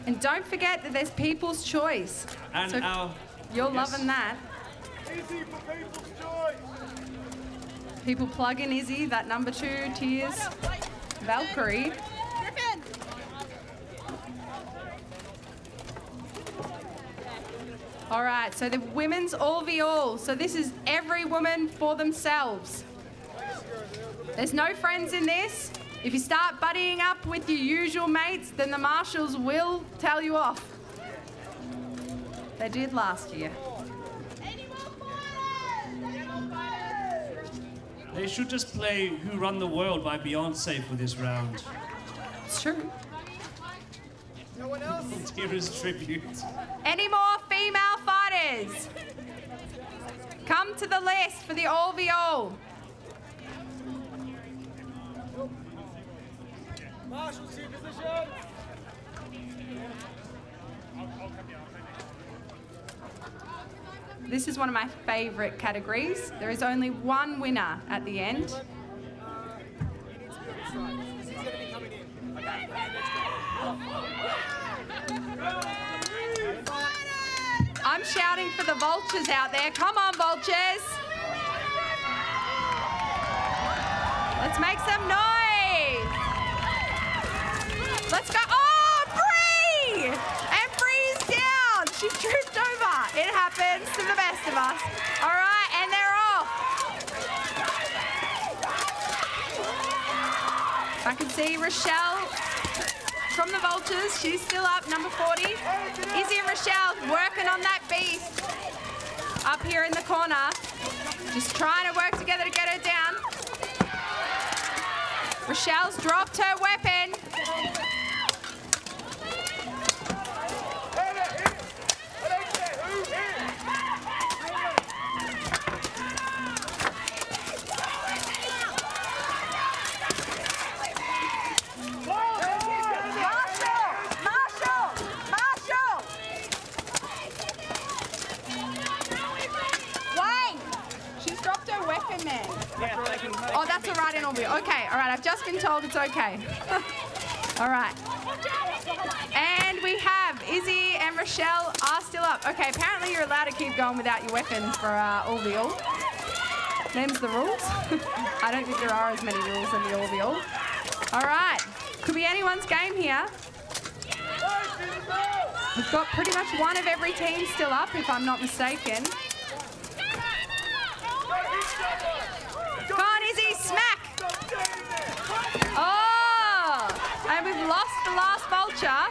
And don't forget that there's People's Choice. And so you're loving that. Easy for People's Choice. People plug in Izzy, that number 2 tiers. Valkyrie. All right, so the women's all v all. So this is every woman for themselves. There's no friends in this. If you start buddying up with your usual mates, then the marshals will tell you off. They did last year. They should just play Who Run the World by Beyonce for this round. It's true. No one else? Tira's tribute. Any more female fighters? Come to the list for the all v all. Marshals, see position. This is one of my favourite categories. There is only one winner at the end. I'm shouting for the vultures out there. Come on, vultures. Let's make some noise. Let's go. Oh, Bree! And Bree's down. She tripped over. It happens to the best of us. All right, and they're off. I can see Rochelle from the Vultures. She's still up, number 40. Izzy and Rochelle working on that beast up here in the corner. Just trying to work together to get her down. Rochelle's dropped her weapon. Oh, that's all right in all of you. Okay, all right, I've just been told it's okay. All right. And we have Izzy and Rochelle are still up. Okay, apparently you're allowed to keep going without your weapons for all the all. Them's the rules. I don't think there are as many rules in the all the all. All right, could be anyone's game here. We've got pretty much one of every team still up, if I'm not mistaken. Come on, Izzy, smack! Oh! And we've lost the last vulture.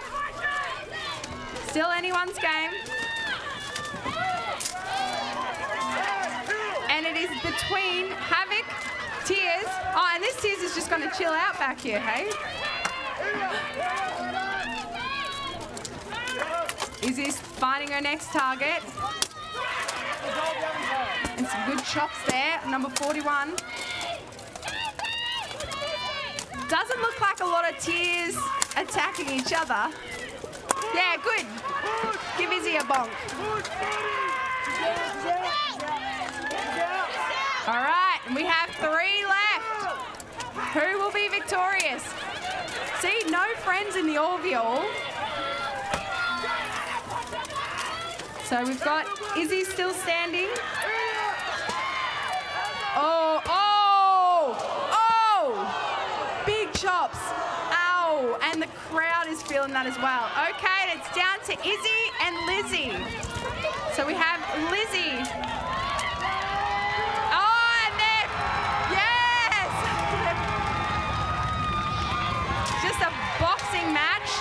Still anyone's game. And it is between Havoc, Tears. Oh, and this Tears is just going to chill out back here, hey? Izzy's finding her next target. And some good chops there, number 41. Doesn't look like a lot of Tears attacking each other. Yeah, good. Give Izzy a bonk. All right, and we have 3 left. Who will be victorious? See, no friends in the all-v-all. So we've got Izzy still standing. Oh, oh, oh! Big chops. Ow! And the crowd is feeling that as well. Okay, and it's down to Izzy and Lizzie. So we have Lizzie. Oh, and then, yes! Just a boxing match.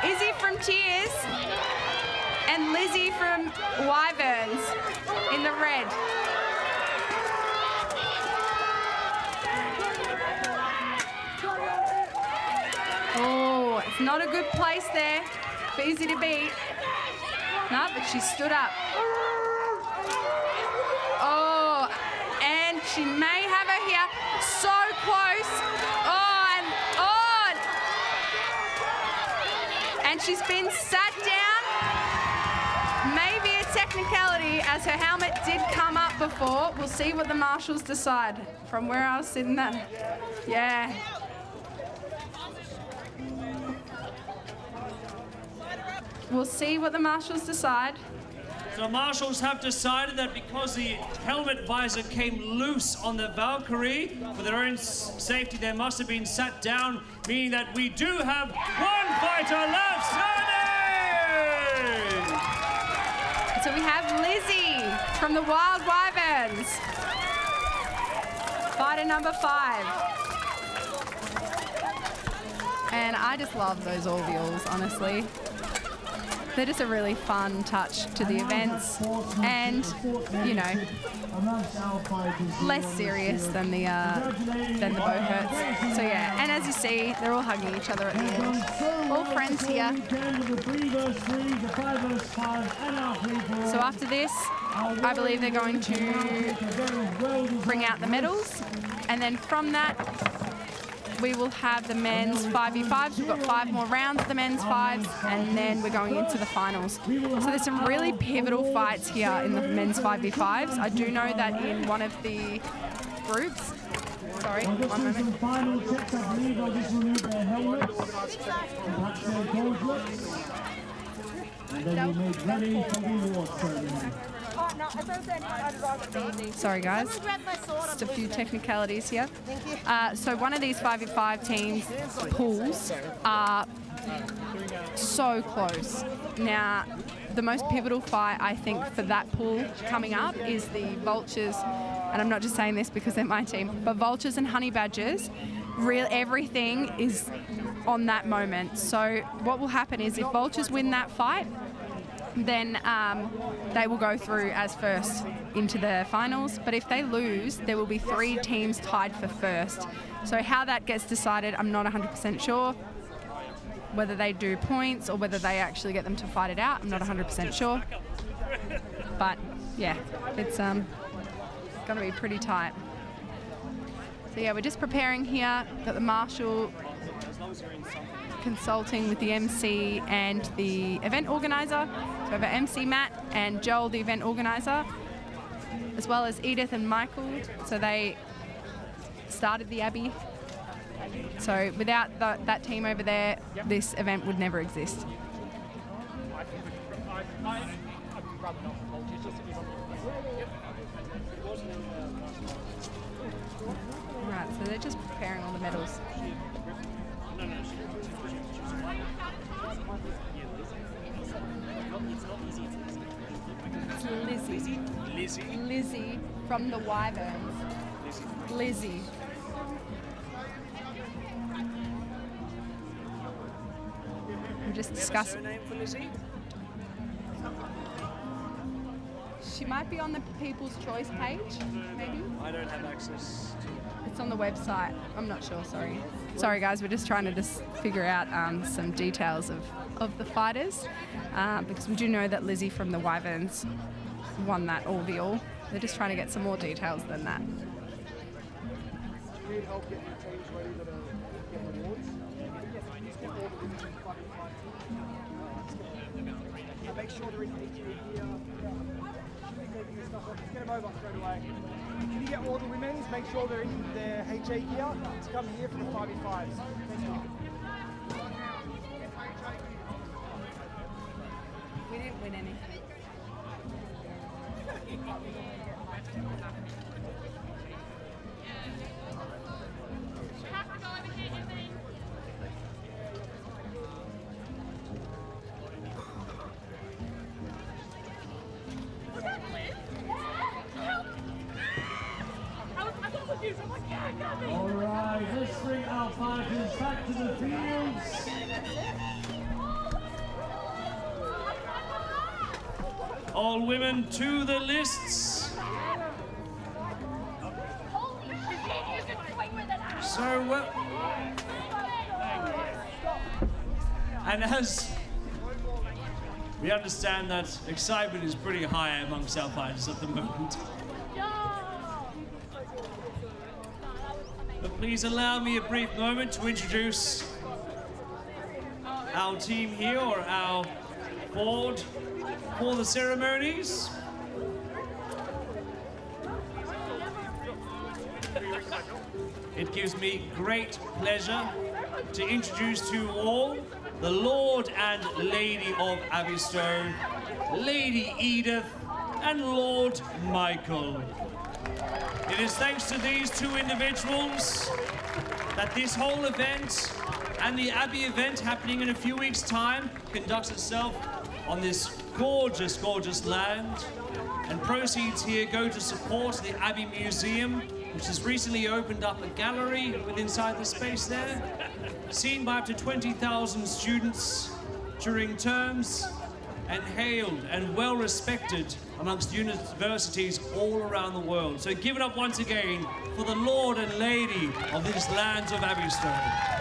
Izzy from Tears. And Lizzie from Wyverns in the red. Oh, it's not a good place there for Izzy to be. No, but she stood up. Oh, and she may have her here. So close. And she's been sat down. Maybe a technicality, as her helmet did come up before. We'll see what the marshals decide from where I was sitting then. Yeah. we'll see what the marshals decide. So marshals have decided that because the helmet visor came loose on the Valkyrie, for their own safety, they must have been sat down, meaning that we do have one fighter left standing! So we have Lizzie from the Wild Wyverns. Fighter number 5. And I just love those orvioles, honestly. They're just a really fun touch to the events and, you know, less serious than the Buhurts. So yeah, and as you see, they're all hugging each other at the end. All friends here. So after this, I believe they're going to bring out the medals, and then from that, we will have the men's 5v5s. We've got 5 more rounds of the men's 5s, and then we're going into the finals. So there's some really pivotal fights here in the men's 5v5s. I do know that in one of the groups, sorry, one moment. Final checks, I believe I'll just remove their helmets. Perhaps their goggles. And then we'll make ready for the award ceremony. Sorry guys, just a few technicalities here. So one of these 5v5 teams pools are so close. Now, the most pivotal fight I think for that pool coming up is the Vultures, and I'm not just saying this because they're my team, but Vultures and Honey Badgers. Everything is on that moment. So what will happen is if Vultures win that fight, then they will go through as first into the finals. But if they lose, there will be 3 teams tied for first. So how that gets decided, I'm not 100% sure. Whether they do points or whether they actually get them to fight it out, I'm not 100% sure. But yeah, it's going to be pretty tight. So yeah, we're just preparing here. Got the marshal consulting with the MC and the event organizer. So we have our MC Matt and Joel, the event organizer, as well as Edith and Michael. So they started the Abbey. So without that team over there, this event would never exist. Right, so they're just preparing all the medals. It's Lizzie from the Wyverns. Lizzie. We're just discussing. Name for Lizzie? She might be on the People's Choice page, maybe. I don't have access to. It's on the website. I'm not sure, sorry. Sorry guys, we're just trying to figure out some details of the fighters because we do know that Lizzie from the Wyverns won that ordeal. They're just trying to get some more details than that. Need help getting the teams ready that are getting awards? Make sure they're in HA gear. Just get them over straight away. Can you get all the women's? Make sure they're in their HA gear to come here for the 5v5s. Thank you. We didn't win anything. All right, let's bring our fighters back to the fields. All women to the lists. So, and as we understand that excitement is pretty high amongst our fighters at the moment. But please allow me a brief moment to introduce our team here, or our board for the ceremonies. It gives me great pleasure to introduce to you all the Lord and Lady of Abbeystowe, Lady Edith, and Lord Michael. It is thanks to these two individuals that this whole event and the Abbey event happening in a few weeks' time conducts itself on this gorgeous, gorgeous land. And proceeds here go to support the Abbey Museum, which has recently opened up a gallery inside the space there, seen by up to 20,000 students during terms, and hailed and well respected amongst universities all around the world. So give it up once again for the Lord and Lady of these lands of Abbeystowe.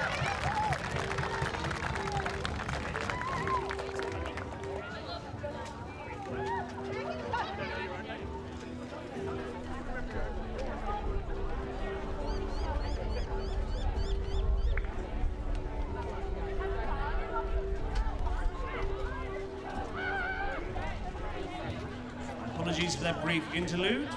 Apologies for that brief interlude.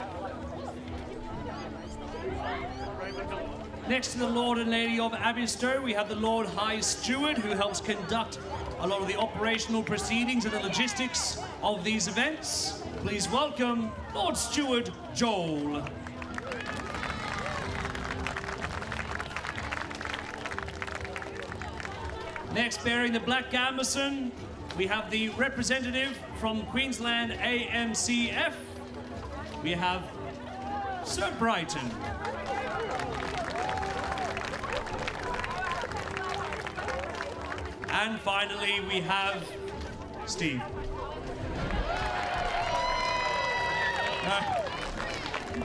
Next to the Lord and Lady of Abbeystowe, we have the Lord High Steward, who helps conduct a lot of the operational proceedings and the logistics of these events. Please welcome Lord Steward Joel. Next, bearing the Black Gambeson, we have the representative from Queensland AMCF. We have Sir Brighton. And finally, we have Steve.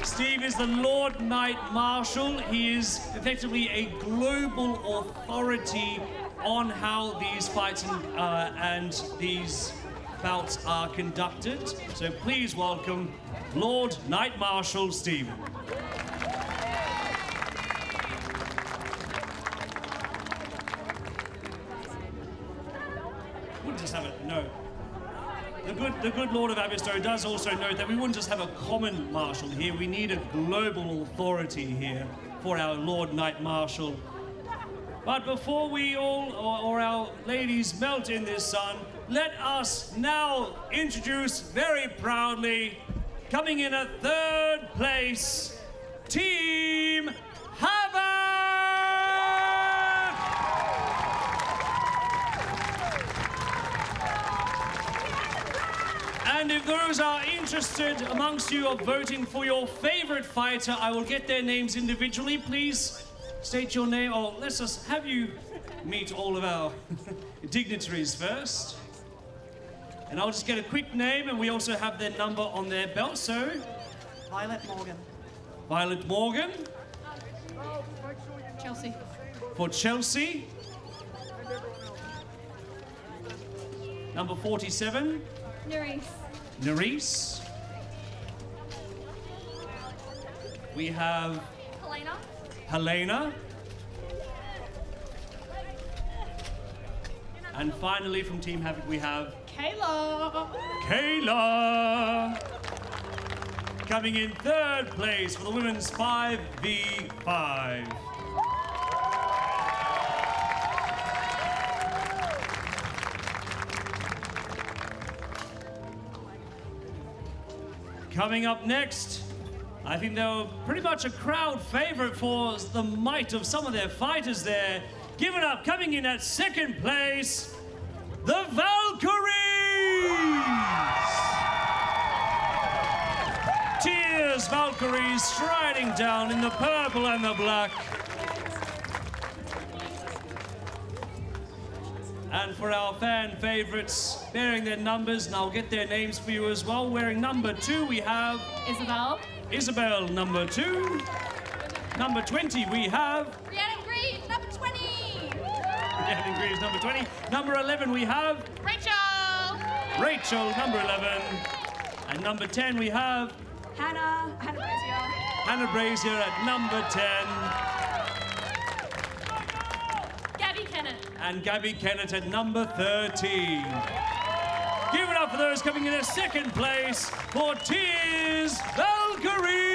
Steve is the Lord Knight Marshal. He is effectively a global authority on how these fights and these bouts are conducted. So please welcome Lord Knight Marshal Stephen. Wouldn't just have it, no. The good Lord of Abbeystowe does also note that we wouldn't just have a common marshal here, we need a global authority here for our Lord Knight Marshal. But before we all, or our ladies, melt in this sun, let us now introduce very proudly, coming in at third place, Team Havoc! And if those are interested amongst you of voting for your favorite fighter, I will get their names individually. Please state your name, or let's just have you meet all of our dignitaries first. And I'll just get a quick name, and we also have their number on their belt, so... Violet Morgan. Violet Morgan. Chelsea. For Chelsea. Number 47. Nerys. Nerys. We have... Helena. Helena. And finally from Team Havoc we have... Kayla. Kayla. Coming in third place for the women's 5v5. Coming up next, I think they were pretty much a crowd favorite for the might of some of their fighters there. Give it up, coming in at second place, the Valkyries! Tears Valkyries striding down in the purple and the black. And for our fan favorites, bearing their numbers, and I'll get their names for you as well. Wearing number 2, we have... Isabel. Isabel, number 2. Number 20, we have... Rhiannon Green, number 20. Rhiannon Green is number 20. Number 11, we have... Rachel. Rachel, number 11. And number 10, we have... Hannah. Hannah Brazier. Hannah Brazier at number 10. Gabby Kennett. And Gabby Kennett at number 13. Give it up for those coming in at second place for Tears Valkyries!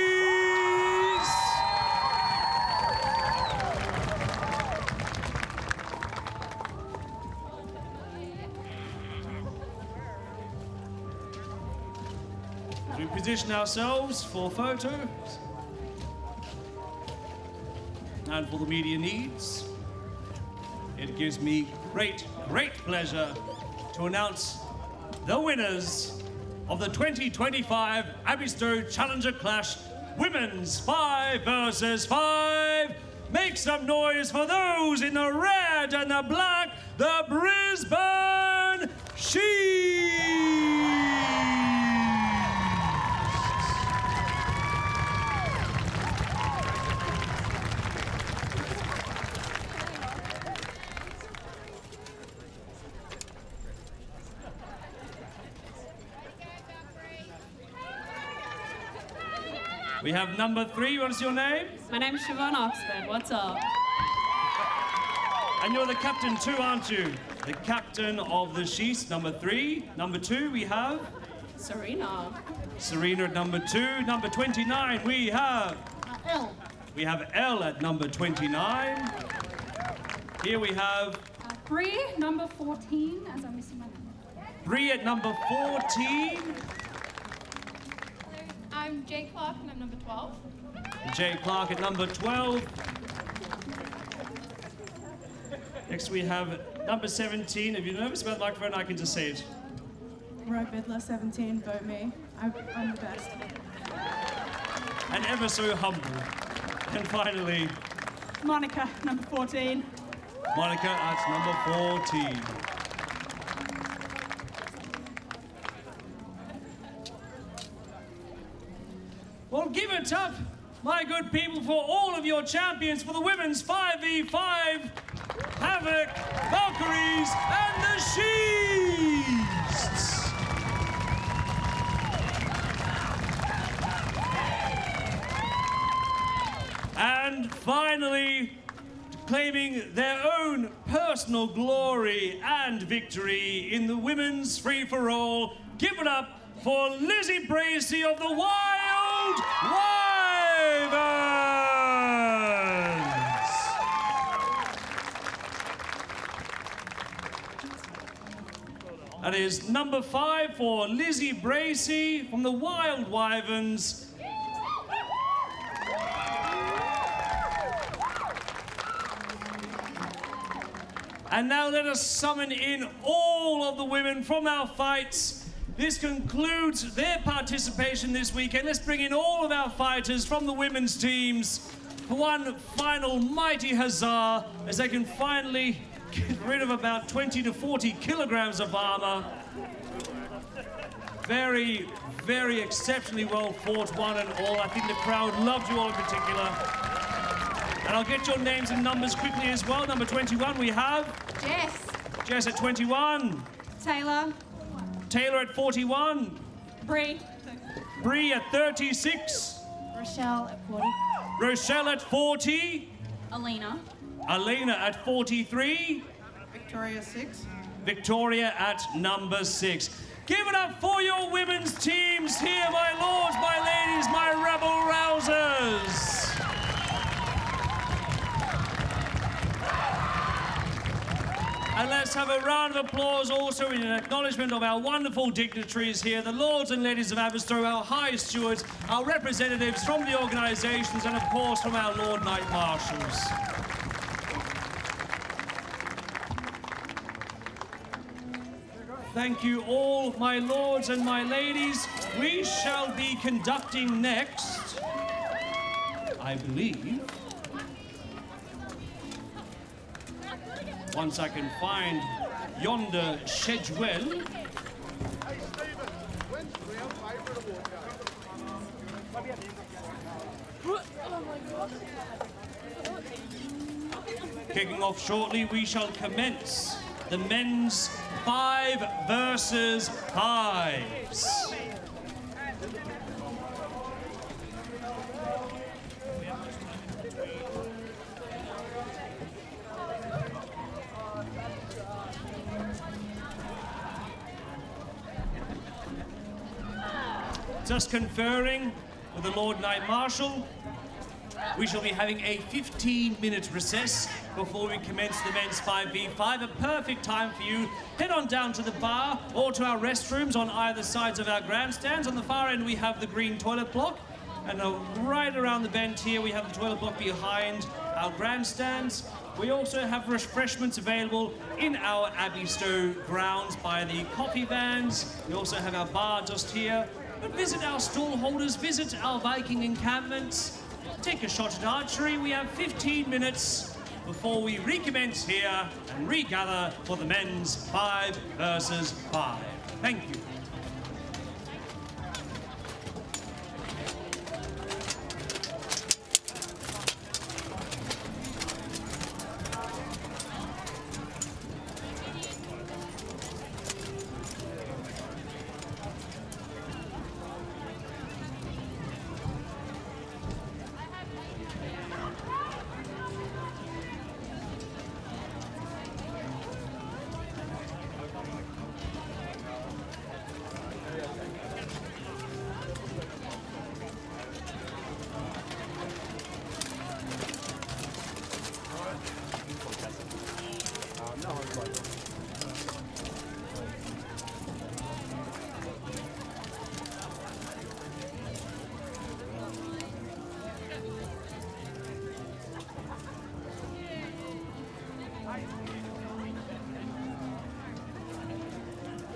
As we position ourselves for photos and for the media needs, it gives me great pleasure to announce the winners of the 2025 Abbeystowe Challenger Clash Women's 5 versus 5. Make some noise for those in the red and the black, the Brisbane Chiefs. We have number 3. What is your name? My name's Siobhan Oxford. What's up? And you're the captain too, aren't you? The captain of the Chiefs, number 3. Number 2, we have? Serena. Serena at number 2. Number 29, we have? Elle. We have Elle at number 29. Here we have? Bree, number 14, as I'm missing my number. Bree at number 14. I'm Jay Clark and I'm number 12. Jay Clark at number 12. Next we have number 17. If you're nervous about the microphone, I can just say it. Roe Bidler, 17, vote me. I'm the best. And ever so humble. And finally, Monica, number 14. Monica at number 14. Well, give it up, my good people, for all of your champions for the women's 5v5, Havoc, Valkyries, and the Chiefs. And finally, claiming their own personal glory and victory in the women's free-for-all, give it up for Lizzie Bracey of the Wild Wyverns! That is number 5 for Lizzie Bracey from the Wild Wyverns. And now let us summon in all of the women from our fights. This concludes their participation this weekend. Let's bring in all of our fighters from the women's teams for one final mighty huzzah as they can finally get rid of about 20 to 40 kilograms of armor. Very, very exceptionally well fought, one and all. I think the crowd loved you all in particular. And I'll get your names and numbers quickly as well. Number 21, we have? Jess. Jess at 21. Taylor. Taylor at 41. Bree. Bree at 36. Rochelle at 40. Rochelle at 40. Alina. Alina at 43. Victoria, 6. Victoria at number 6. Give it up for your women's teams here, my lords, my ladies, my rebel rousers. And let's have a round of applause also in acknowledgement of our wonderful dignitaries here, the lords and ladies of Abbeystowe, our high stewards, our representatives from the organisations, and of course from our Lord Knight Marshals. Thank you all, my lords and my ladies. We shall be conducting next, I believe, once I can find yonder schedule. Hey, Stephen, when's round favourite award? Kicking off shortly, we shall commence the men's 5 versus 5s. Just conferring with the Lord Knight Marshal, we shall be having a 15-minute recess before we commence the men's 5v5. A perfect time for you. Head on down to the bar or to our restrooms on either sides of our grandstands. On the far end, we have the green toilet block. And right around the bend here, we have the toilet block behind our grandstands. We also have refreshments available in our Abbeystowe grounds by the coffee vans. We also have our bar just here. But visit our stall holders, visit our Viking encampments. Take a shot at archery. We have 15 minutes before we recommence here and regather for the men's 5 versus 5. Thank you.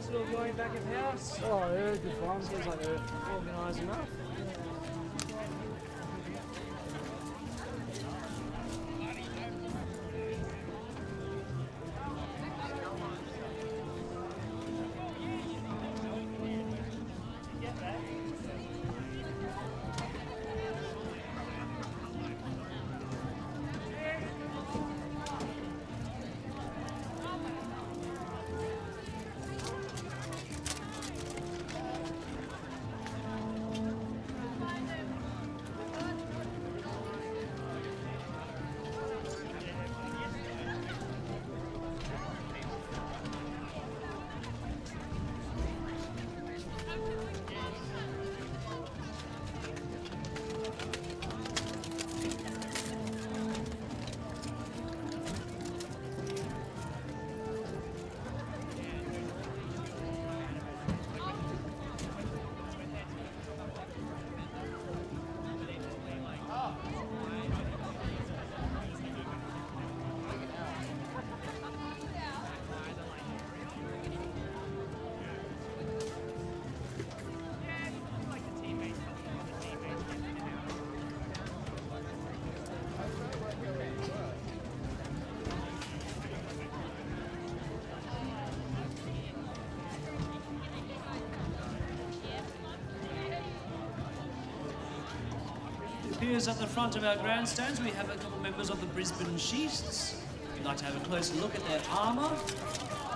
Still going back of house? Oh, yeah, good fun. Seems like they're organised enough. Appears at the front of our grandstands, we have a couple members of the Brisbane Chiefs. If you'd like to have a closer look at their armour,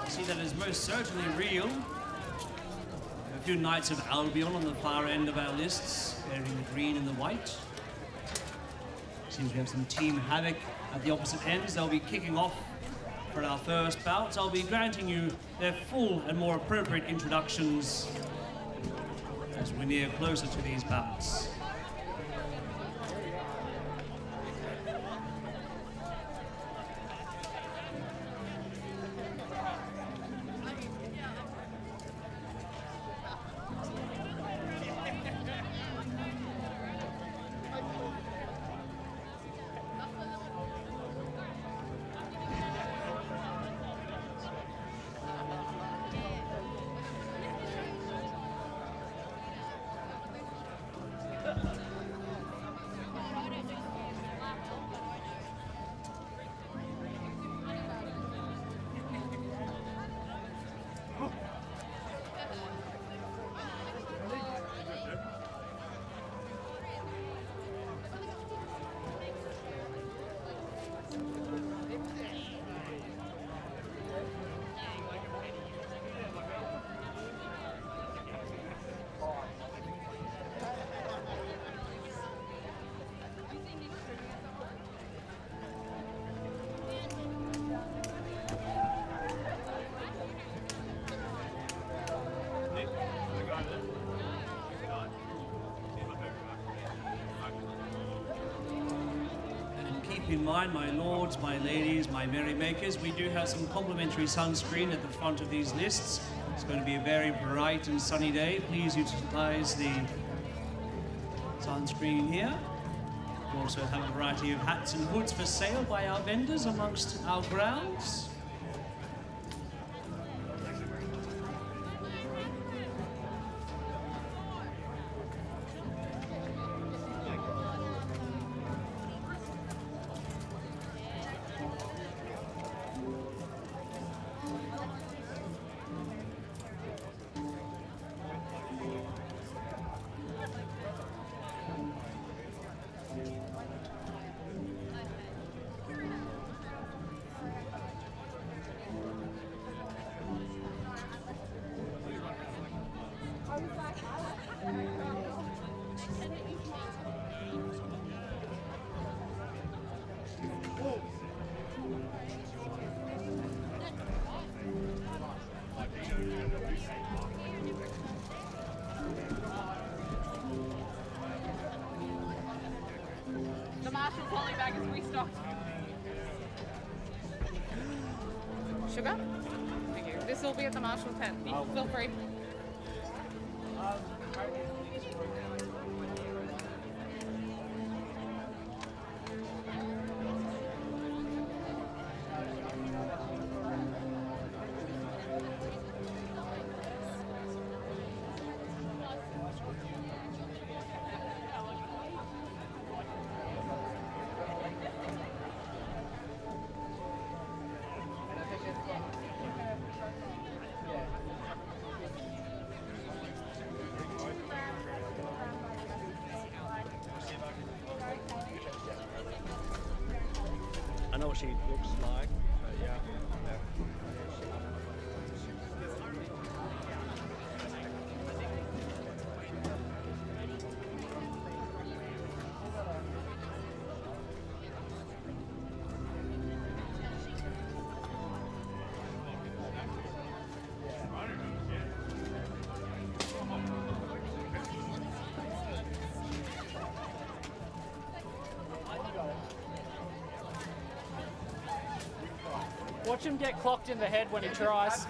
see that it is most certainly real. A few Knights of Albion on the far end of our lists, wearing the green and the white. Seems we have some Team Havoc at the opposite ends. They'll be kicking off for our first bouts. I'll be granting you their full and more appropriate introductions as we near closer to these bouts. keep in mind, my lords, my ladies, my merrymakers, we do have some complimentary sunscreen at the front of these lists. It's going to be a very bright and sunny day. Please utilize the sunscreen here. We also have a variety of hats and hoods for sale by our vendors amongst our grounds. The Marshall poly bag is restocked. Sugar? Thank you. This will be at the Marshall tent. Feel free. I know what she looks like, but yeah. Watch him get clocked in the head when he tries.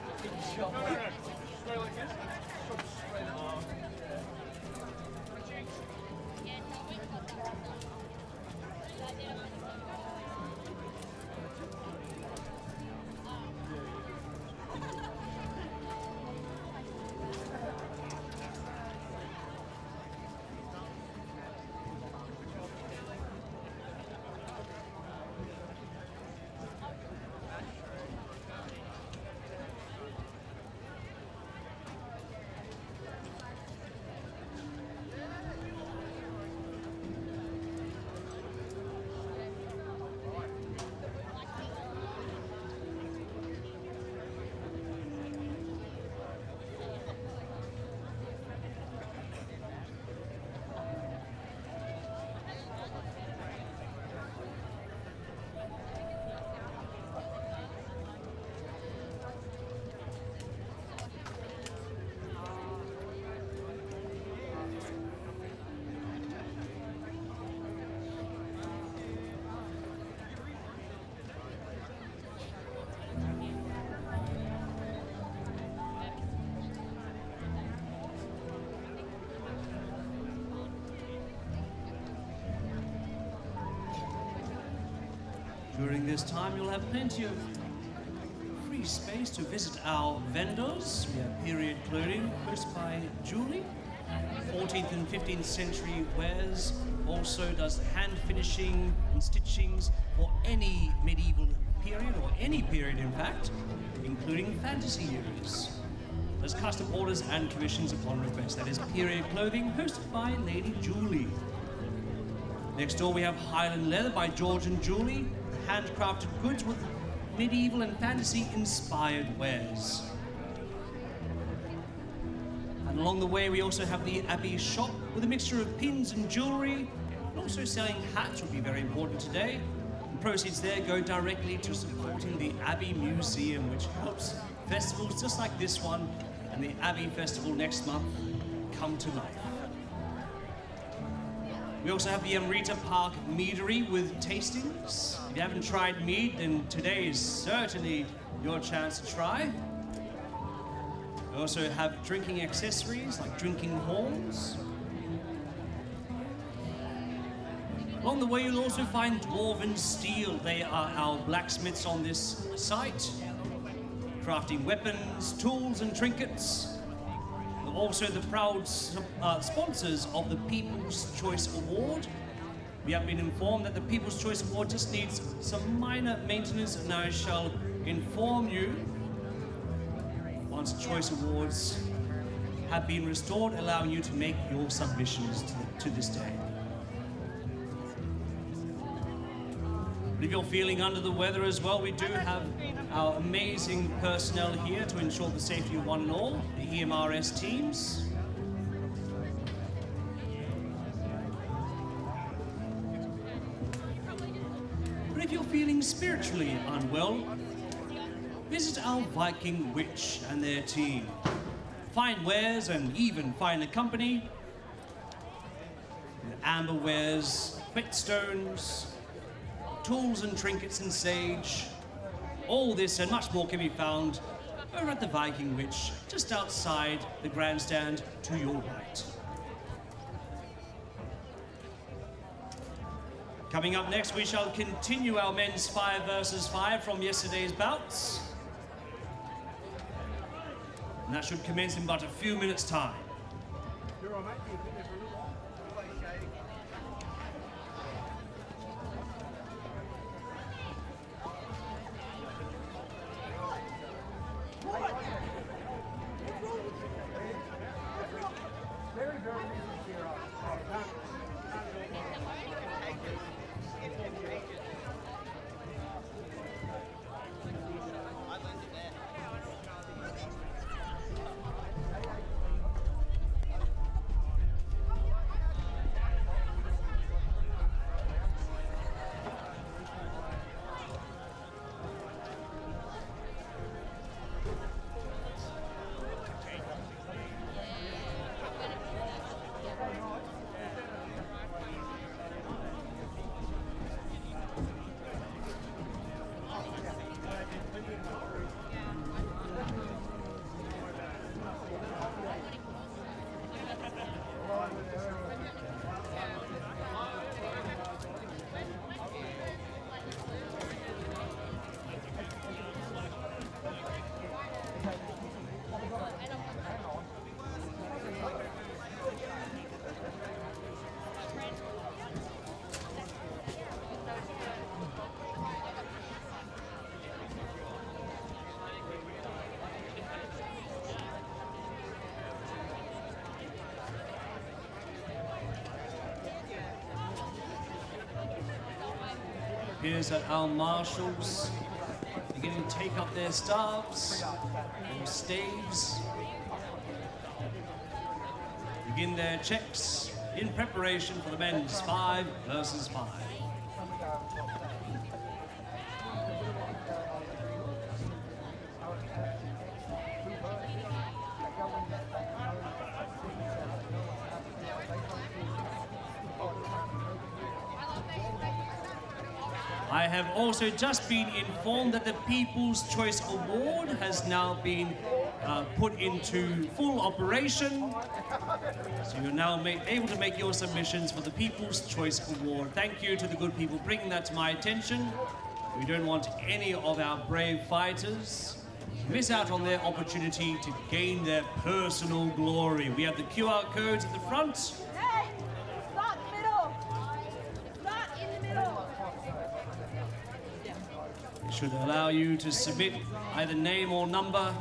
During this time, you'll have plenty of free space to visit our vendors. We have period clothing produced by Julie, 14th and 15th century wares, also does hand finishing and stitchings for any medieval period, or any period in fact, including fantasy years. There's custom orders and commissions upon request. That is period clothing hosted by Lady Julie. Next door we have Highland Leather by George and Julie, handcrafted goods with medieval and fantasy inspired wares. And along the way we also have the Abbey shop with a mixture of pins and jewellery, and also selling hats would be very important today. The proceeds there go directly to supporting the Abbey Museum, which helps festivals just like this one and the Abbey Festival next month come to life. We also have the Amrita Park Meadery with tastings. If you haven't tried mead, then today is certainly your chance to try. We also have drinking accessories like drinking horns. Along the way, you'll also find dwarven steel. They are our blacksmiths on this site, crafting weapons, tools, and trinkets. They're also the proud sponsors of the People's Choice Award. We have been informed that the People's Choice Award just needs some minor maintenance, and I shall inform you once Choice Awards have been restored, allowing you to make your submissions to this day. If you're feeling under the weather as well, we do have our amazing personnel here to ensure the safety of one and all, the EMRS teams. But if you're feeling spiritually unwell, visit our Viking Witch and their team. Fine wares and even finer company. Amber wares, whetstones, tools and trinkets and sage. All this and much more can be found over at the Viking Witch, just outside the grandstand to your right. Coming up next, we shall continue our men's 5 versus 5 from yesterday's bouts. And that should commence in but a few minutes' time. Here's that our marshals beginning to take up their staves or staves, begin their checks in preparation for the men's 5 versus 5. I have also just been informed that the People's Choice Award has now been put into full operation. So you're now able to make your submissions for the People's Choice Award. Thank you to the good people bringing that to my attention. We don't want any of our brave fighters to miss out on their opportunity to gain their personal glory. We have the QR codes at the front. Hey, start middle. Start in the middle. Should allow you to submit either name or number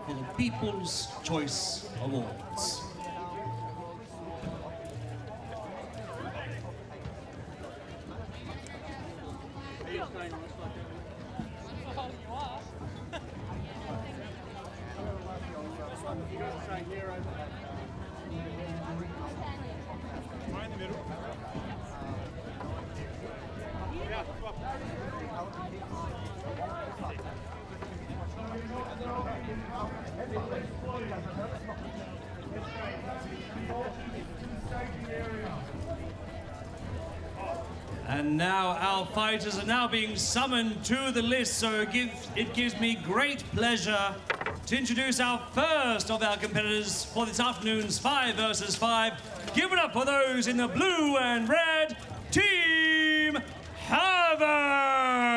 for the People's Choice Awards. And now our fighters are now being summoned to the list, so it gives me great pleasure to introduce our first of our competitors for this afternoon's 5 versus 5. Give it up for those in the blue and red, Team Harvard!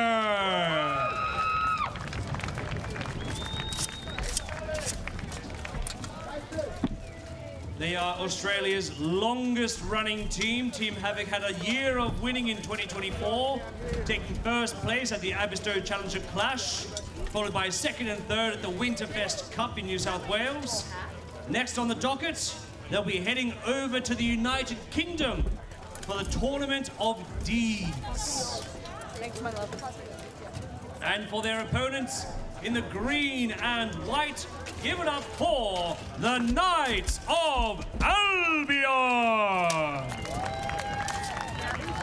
They are Australia's longest running team. Team Havoc had a year of winning in 2024, taking first place at the Abbeystowe Challenger Clash, followed by second and third at the Winterfest Cup in New South Wales. Next on the docket, they'll be heading over to the United Kingdom for the Tournament of Deeds. Thanks, my love. And for their opponents in the green and white, give it up for the Knights of Albion!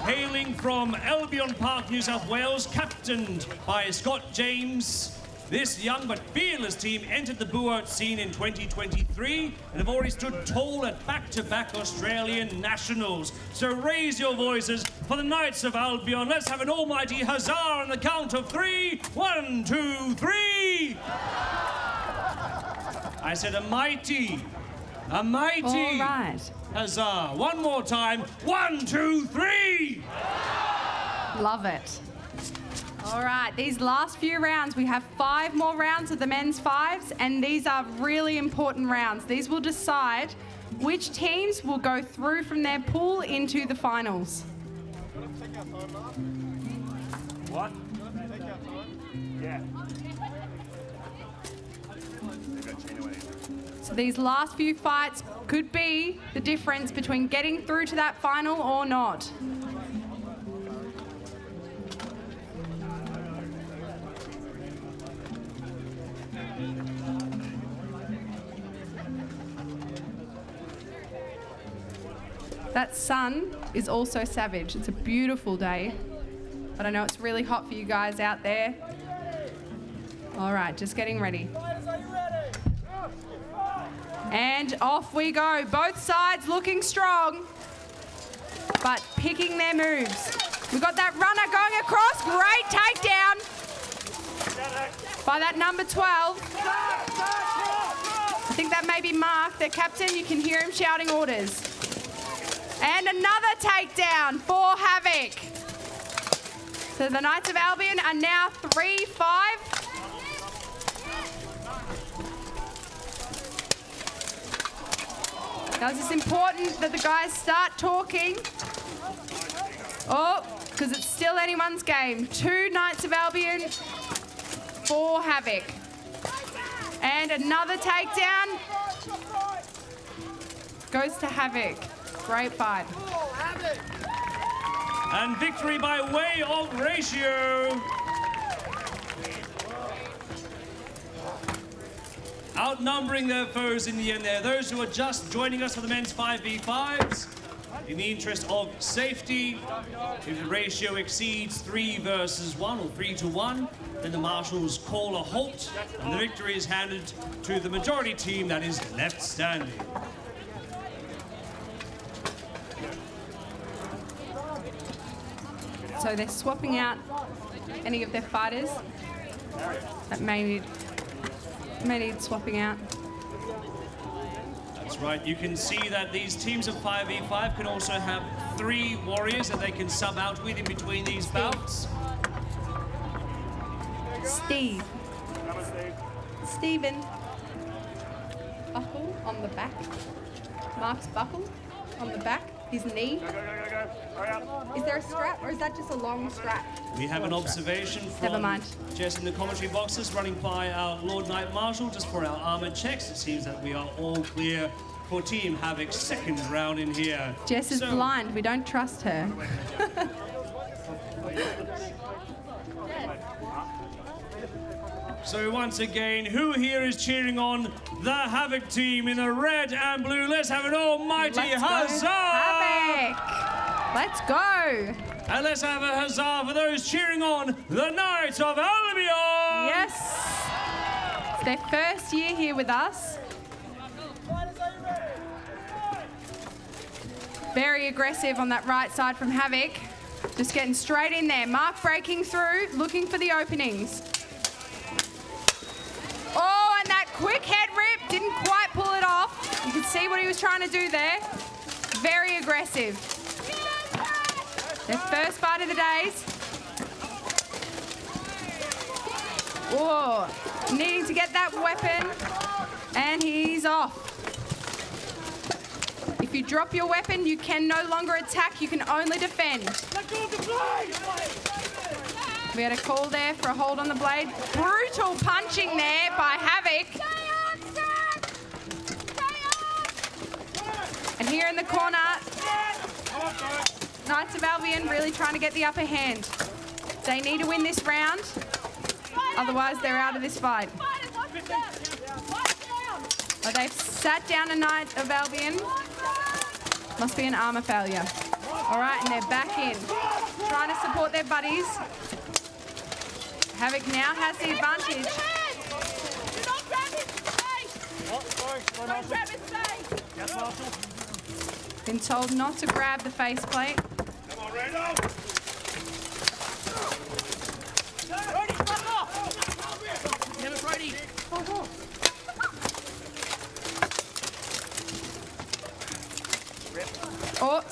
Hailing from Albion Park, New South Wales, captained by Scott James, this young but fearless team entered the Buhurt scene in 2023 and have already stood tall at back-to-back Australian nationals. So raise your voices for the Knights of Albion. Let's have an almighty huzzah on the count of 3. 1, 2, 3! I said a mighty All right. huzzah. One more time. 1, 2, 3! Love it. All right, these last few rounds, we have 5 more rounds of the men's 5s, and these are really important rounds. These will decide which teams will go through from their pool into the finals. What? Yeah. So these last few fights could be the difference between getting through to that final or not. That sun is also savage. It's a beautiful day, but I know it's really hot for you guys out there. All right, just getting ready. And off we go. Both sides looking strong, but picking their moves. We've got that runner going across. Great takedown by that number 12. I think that may be Mark, their captain. You can hear him shouting orders. And another takedown for Havoc. So the Knights of Albion are now 3-5. Now it's important that the guys start talking. Oh, because it's still anyone's game. 2 Knights of Albion, 4 Havoc. And another takedown goes to Havoc. Great fight. And victory by way of ratio. Outnumbering their foes in the end there. Those who are just joining us for the men's 5v5s, in the interest of safety, if the ratio exceeds 3 versus 1 or 3 to 1, then the marshals call a halt and the victory is handed to the majority team that is left standing. So they're swapping out any of their fighters that may need swapping out. That's right. You can see that these teams of 5v5 can also have 3 warriors that they can sub out with in between these bouts. Steve. Stephen. Buckle on the back. Mark's buckle on the back. His knee. Is there a strap or is that just a long strap? We have an observation from Jess in the commentary boxes running by our Lord Knight Marshal just for our armoured checks. It seems that we are all clear for Team Havoc's second round in here. Jess is blind. We don't trust her. So once again, who here is cheering on the Havoc team in the red and blue? Let's have an almighty huzzah! Havoc! Let's go! And let's have a huzzah for those cheering on the Knights of Albion! Yes! It's their first year here with us. Very aggressive on that right side from Havoc. Just getting straight in there. Mark breaking through, looking for the openings. Oh, and that quick head rip, didn't quite pull it off. You can see what he was trying to do there. Very aggressive. Their first fight of the days. Oh, needing to get that weapon, and he's off. If you drop your weapon, you can no longer attack, you can only defend. We had a call there for a hold on the blade. Brutal punching there by Havoc. And here in the corner, Knights of Albion really trying to get the upper hand. They need to win this round, otherwise they're out of this fight. Oh, they've sat down a Knight of Albion. Must be an armor failure. All right, and they're back in, trying to support their buddies. Havoc now has the advantage. Been told not to grab the faceplate. Come on, Randall. Oh,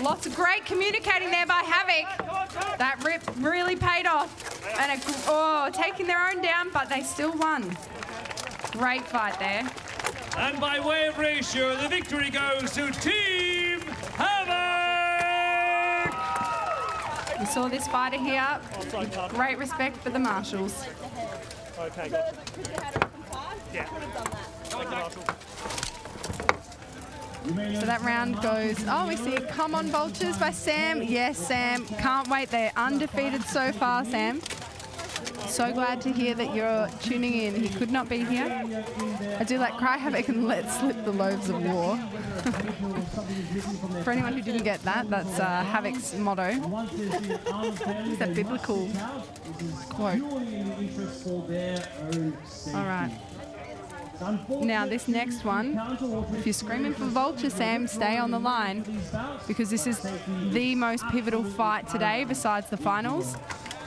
lots of great communicating there by Havoc. That rip really paid off. And taking their own down, but they still won. Great fight there. And by way of ratio, the victory goes to Team Havoc! We saw this fighter here. Great respect for the marshals. Okay, good. Yeah. So that round goes, we see a Come On Vultures by Sam. Yes, Sam, can't wait. They're undefeated so far, Sam. So glad to hear that you're tuning in. He could not be here. I do like Cry Havoc and Let Slip the Loaves of War. For anyone who didn't get that, that's Havoc's motto. It's a biblical quote. All right. Now this next one, if you're screaming for Vulture, Sam, stay on the line, because this is the most pivotal fight today besides the finals,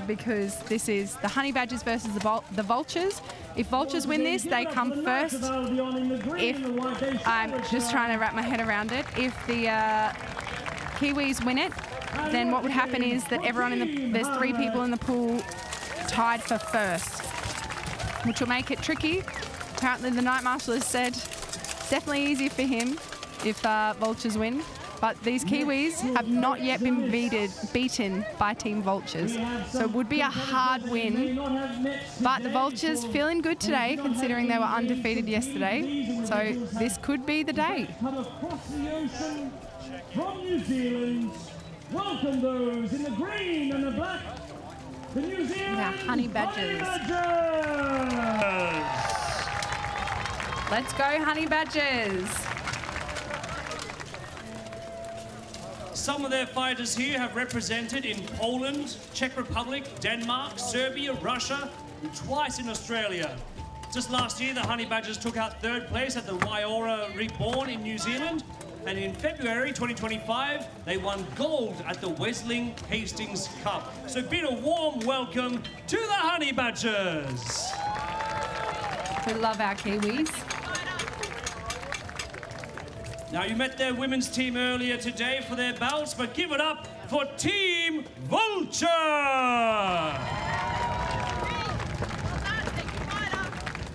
because this is the Honey Badgers versus the Vultures. If Vultures win this, they come first. If I'm just trying to wrap my head around it, if the Kiwis win it, then what would happen is that everyone there's 3 people in the pool tied for first, which will make it tricky. Apparently the Night Marshal has said it's definitely easier for him if Vultures win. But these Kiwis have not yet been beaten by Team Vultures. So it would be a hard win. But the Vultures feeling good today, considering they were undefeated yesterday. So this could be the day. From New Zealand, welcome those in the green and the black. The New Zealand Honey Badgers. Let's go, Honey Badgers. Some of their fighters here have represented in Poland, Czech Republic, Denmark, Serbia, Russia, and twice in Australia. Just last year, the Honey Badgers took out 3rd place at the Waiora Reborn in New Zealand. And in February 2025, they won gold at the Wesleyan Hastings Cup. So bid a warm welcome to the Honey Badgers. We love our Kiwis. Now, you met their women's team earlier today for their bouts, but give it up for Team Vulture!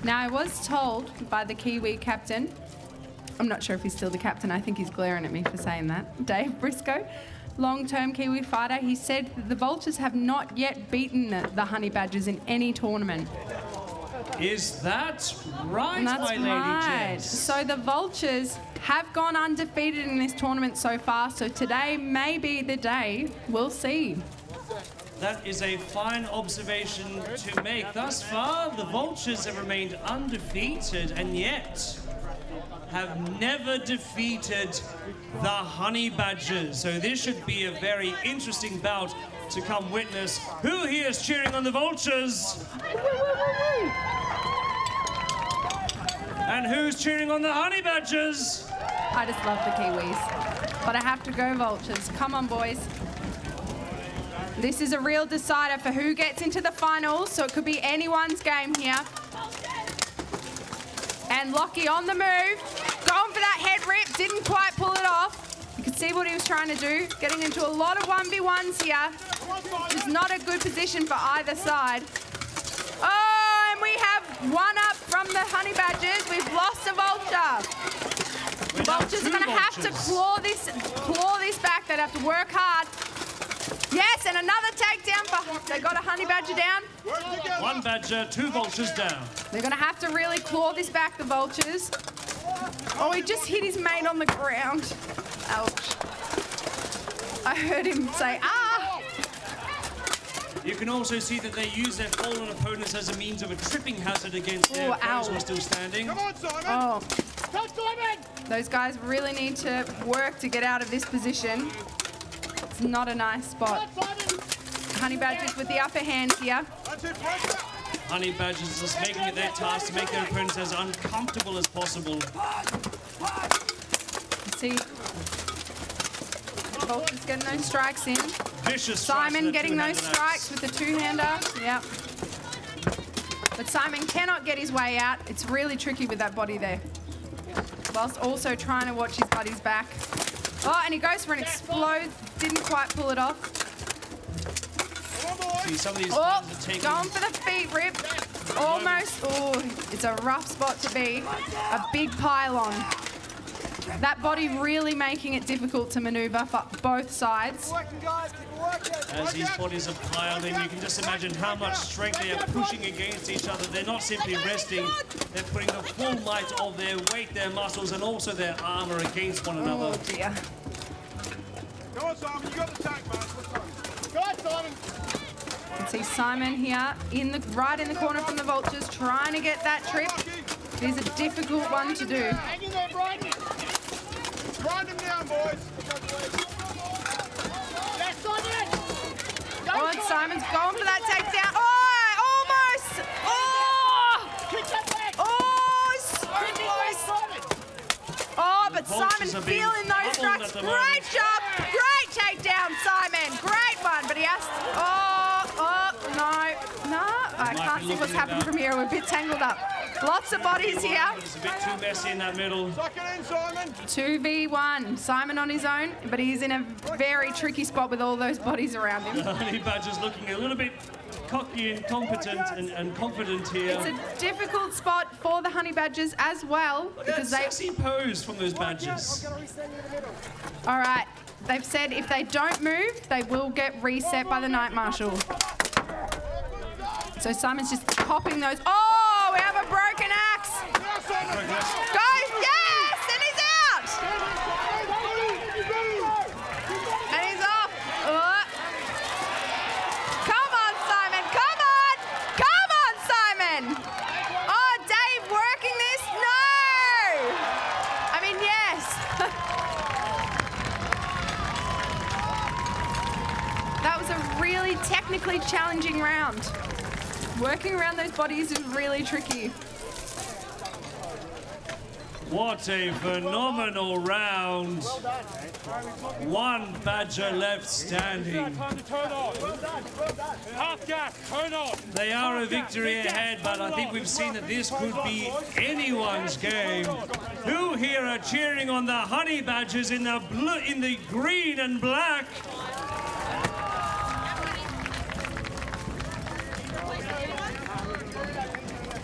Now, I was told by the Kiwi captain, I'm not sure if he's still the captain, I think he's glaring at me for saying that, Dave Briscoe, long-term Kiwi fighter, he said that the Vultures have not yet beaten the Honey Badgers in any tournament. Is that right, That's my lady right. Jess? So the Vultures have gone undefeated in this tournament so far, so today may be the day. We'll see. That is a fine observation to make. Thus far, the Vultures have remained undefeated and yet have never defeated the Honey Badgers. So this should be a very interesting bout to come witness. Who here is cheering on the Vultures? And who's cheering on the Honey Badgers? I just love the Kiwis. But I have to go Vultures. Come on, boys. This is a real decider for who gets into the finals, so it could be anyone's game here. And Lockie on the move, going for that head rip, didn't quite pull it off. You can see what he was trying to do, getting into a lot of 1v1s here, which is not a good position for either side. Oh, and we have one up from the Honey Badgers. We've lost a vulture. The vultures are going to have to claw this back. They'd have to work hard. Yes, and another takedown. They got a Honey Badger down. One badger, two vultures down. They're going to have to really claw this back, the vultures. Oh, he just hit his mate on the ground. Ouch. I heard him say, ah! You can also see that they use their fallen opponents as a means of a tripping hazard against their opponents who are still standing. Come on, Simon! Oh. Come, Simon! Those guys really need to work to get out of this position. It's not a nice spot. Honey Badgers with the upper hand here. Honey Badgers just making it their task to make their opponents as uncomfortable as possible. See, Vultures getting those strikes in. Vicious Simon getting those two-handed strikes with the two-hander. Yep. But Simon cannot get his way out. It's really tricky with that body there. Whilst also trying to watch his buddy's back. Oh, and he goes for an explode. Didn't quite pull it off. See, some of these Oh, are taking... going for the feet rip. Almost. Oh, it's a rough spot to be. A big pylon. That body really making it difficult to manoeuvre for both sides. As these bodies are piled in, you can just imagine how much strength they are pushing against each other. They're not simply resting, they're putting the full might of their weight, their muscles, and also their armor against one another. Oh dear. Go on, Simon, you got the tank, man. Go on, Simon! You can see Simon here, right in the corner from the Vultures, trying to get that trip. It is a difficult one to do. Hang in there, Brian! Grind him down, boys! Yes, Simon! Oh, and Simon's going for that takedown. Oh, almost! Oh! Kick that back! Oh, so close! Oh, but Simon feeling those strikes. Great job! Great takedown, Simon! Great one, but he has to... Oh, no. I can't see what's happened from here. We're a bit tangled up. Lots of bodies here. It's a bit too messy in that middle. Suck it in, Simon! 2v1. Simon on his own, but he's in a very tricky spot with all those bodies around him. The Honey Badger's looking a little bit cocky and competent and confident here. It's a difficult spot for the Honey Badgers as well. Because they sexy pose from those badgers. All right. They've said if they don't move, they will get reset by the Night Marshal. So Simon's just popping those. Oh, we have a broken axe. Goes, yes, and he's out. And he's off. Oh. Come on, Simon, come on. Come on, Simon. Oh, Dave working this? No. I mean, yes. That was a really technically challenging round. Working around those bodies is really tricky. What a phenomenal round. One badger left standing. Half gas, turn on! They are a victory ahead, but I think we've seen that this could be anyone's game. Who here are cheering on the Honey Badgers in the blue, in the green and black?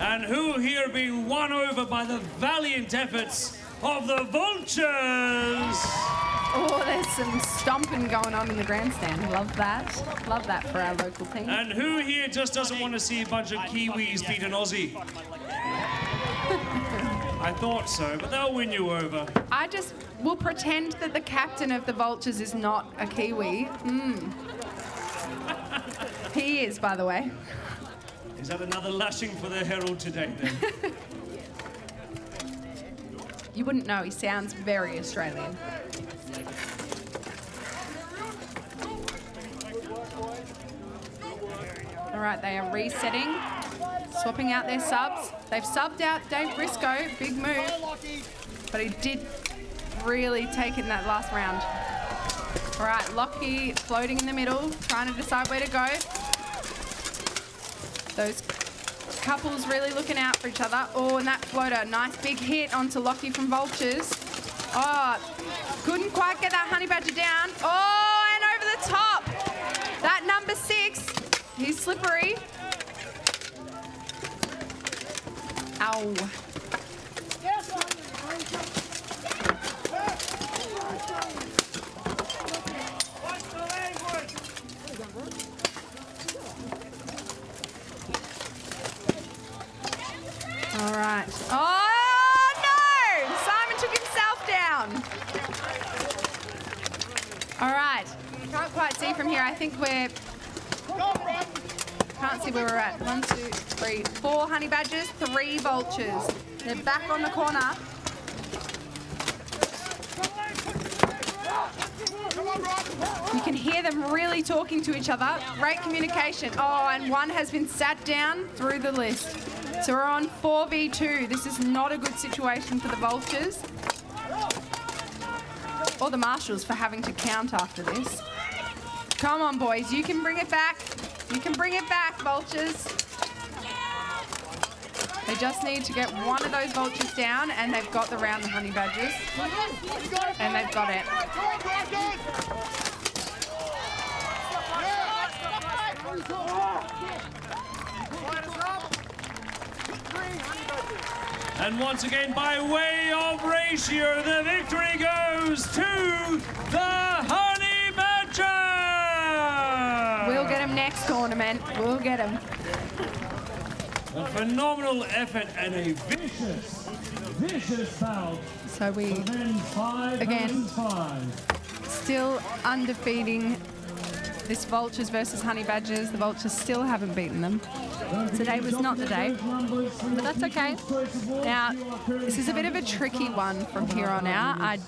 And who here being won over by the valiant efforts of the Vultures? Oh, there's some stomping going on in the grandstand. Love that. Love that for our local team. And who here just doesn't want to see a bunch of Kiwis beat an Aussie? I thought so, but they'll win you over. I just will pretend that the captain of the Vultures is not a Kiwi. He is, by the way. Is that another lashing for the Herald today, then? You wouldn't know. He sounds very Australian. All right, they are resetting, swapping out their subs. They've subbed out Dave Briscoe, big move, but he did really take in that last round. All right, Lockie floating in the middle, trying to decide where to go. Those couples really looking out for each other. Oh, and that floater, nice big hit onto Lockie from Vultures. Oh, couldn't quite get that honey badger down. Oh, and over the top. That number 6, he's slippery. Ow. All right. Oh, no! Simon took himself down. All right. Can't quite see from here. I think we're... Can't see where we're at. 1, 2, 3, 4 honey badgers, 3 vultures. They're back on the corner. You can hear them really talking to each other. Great communication. Oh, and one has been sat down through the list. So we're on 4v2. This is not a good situation for the vultures. Or the marshals for having to count after this. Come on, boys. You can bring it back. You can bring it back, vultures. They just need to get one of those vultures down, and they've got the round of honey badgers. And they've got it. And once again, by way of ratio, the victory goes to the Honey Badger! We'll get him next tournament. We'll get him. A phenomenal effort and a Vicious foul. So we, again, still undefeating this Vultures versus Honey Badgers. The Vultures still haven't beaten them. Today was not the day, but that's okay. Now, this is a bit of a tricky one from here on out. I,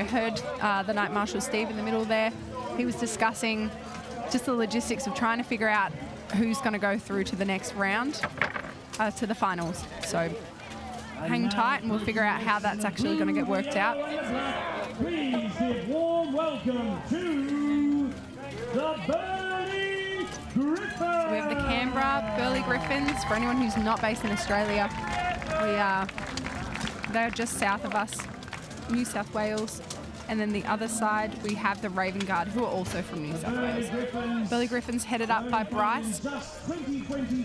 heard the Night Marshal Steve in the middle there. He was discussing just the logistics of trying to figure out who's going to go through to the next round, to the finals. So hang tight and we'll figure out how that's actually going to get worked out. Please give warm welcome to the Burley Griffins. So we have the Canberra Burley Griffins. For anyone who's not based in Australia, they're just south of us, New South Wales. And then the other side, we have the Raven Guard, who are also from New South Wales. Burley Griffins headed up by Bryce,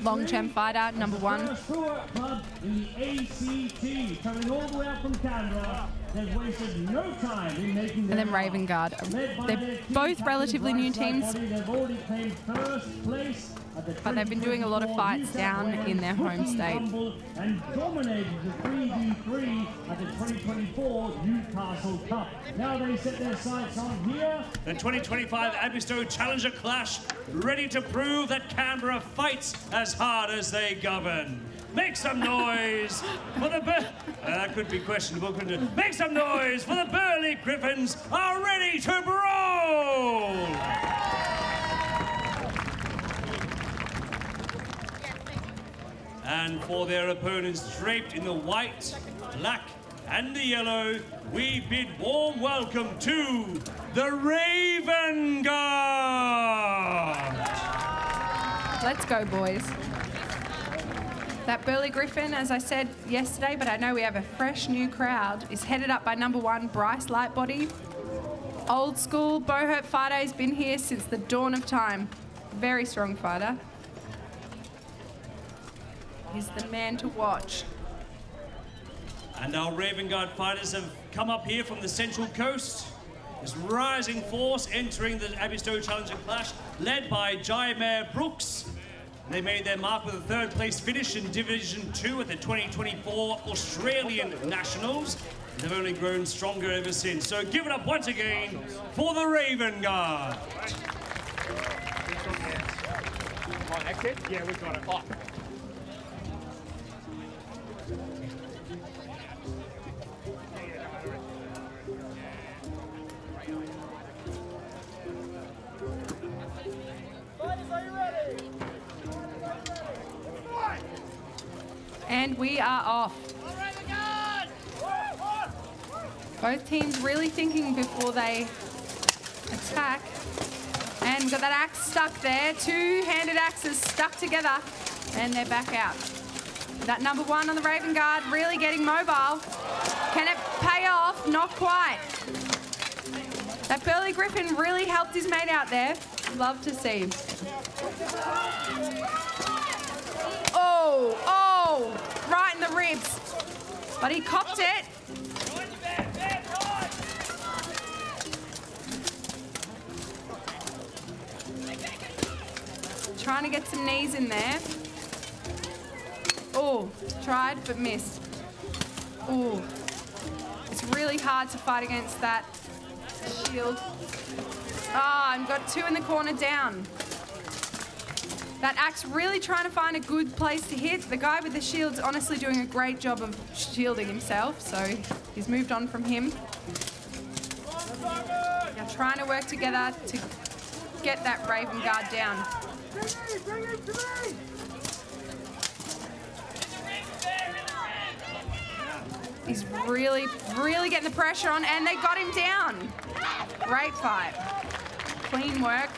long-term fighter, number 1. Club in the ACT, coming all the way up from Canberra. They've wasted no time in making and then Raven Guard. They're both relatively new teams, They've already claimed first place, but they've been doing a lot of fights down in their home state. And dominated the 3v3 at the 2024 Newcastle Cup. Now they set their sights on here. The 2025 Abbeystowe Challenger Clash, ready to prove that Canberra fights as hard as they govern. Make some noise for the that could be questionable, couldn't it? Make some noise for the Burley Griffins are ready to brawl! And for their opponents draped in the white, black, and the yellow, we bid warm welcome to the Raven Guard! Let's go, boys. That Burley Griffin, as I said yesterday, but I know we have a fresh new crowd, is headed up by number 1, Bryce Lightbody. Old school Buhurt fighter, has been here since the dawn of time. Very strong fighter. He's the man to watch. And our Raven Guard fighters have come up here from the Central Coast. This rising force entering the Abbeystowe Challenger Clash, led by Jaimare Brooks. They made their mark with a 3rd place finish in Division 2 at the 2024 Australian Nationals. They've only grown stronger ever since. So give it up once again for the Raven Guard. Yeah, we got it. Oh. And we are off. Both teams really thinking before they attack. And we've got that axe stuck there. Two-handed axes stuck together. And they're back out. That number 1 on the Raven Guard really getting mobile. Can it pay off? Not quite. That Burly Griffin really helped his mate out there. Love to see. Oh, right in the ribs. But he copped it. Trying to get some knees in there. Oh, tried but missed. Oh, it's really hard to fight against that shield. And got 2 in the corner down. That axe really trying to find a good place to hit. The guy with the shield's honestly doing a great job of shielding himself, so he's moved on from him. Now trying to work together to get that Raven Guard down. Bring it to me! He's really getting the pressure on, and they got him down. Great fight. Clean work.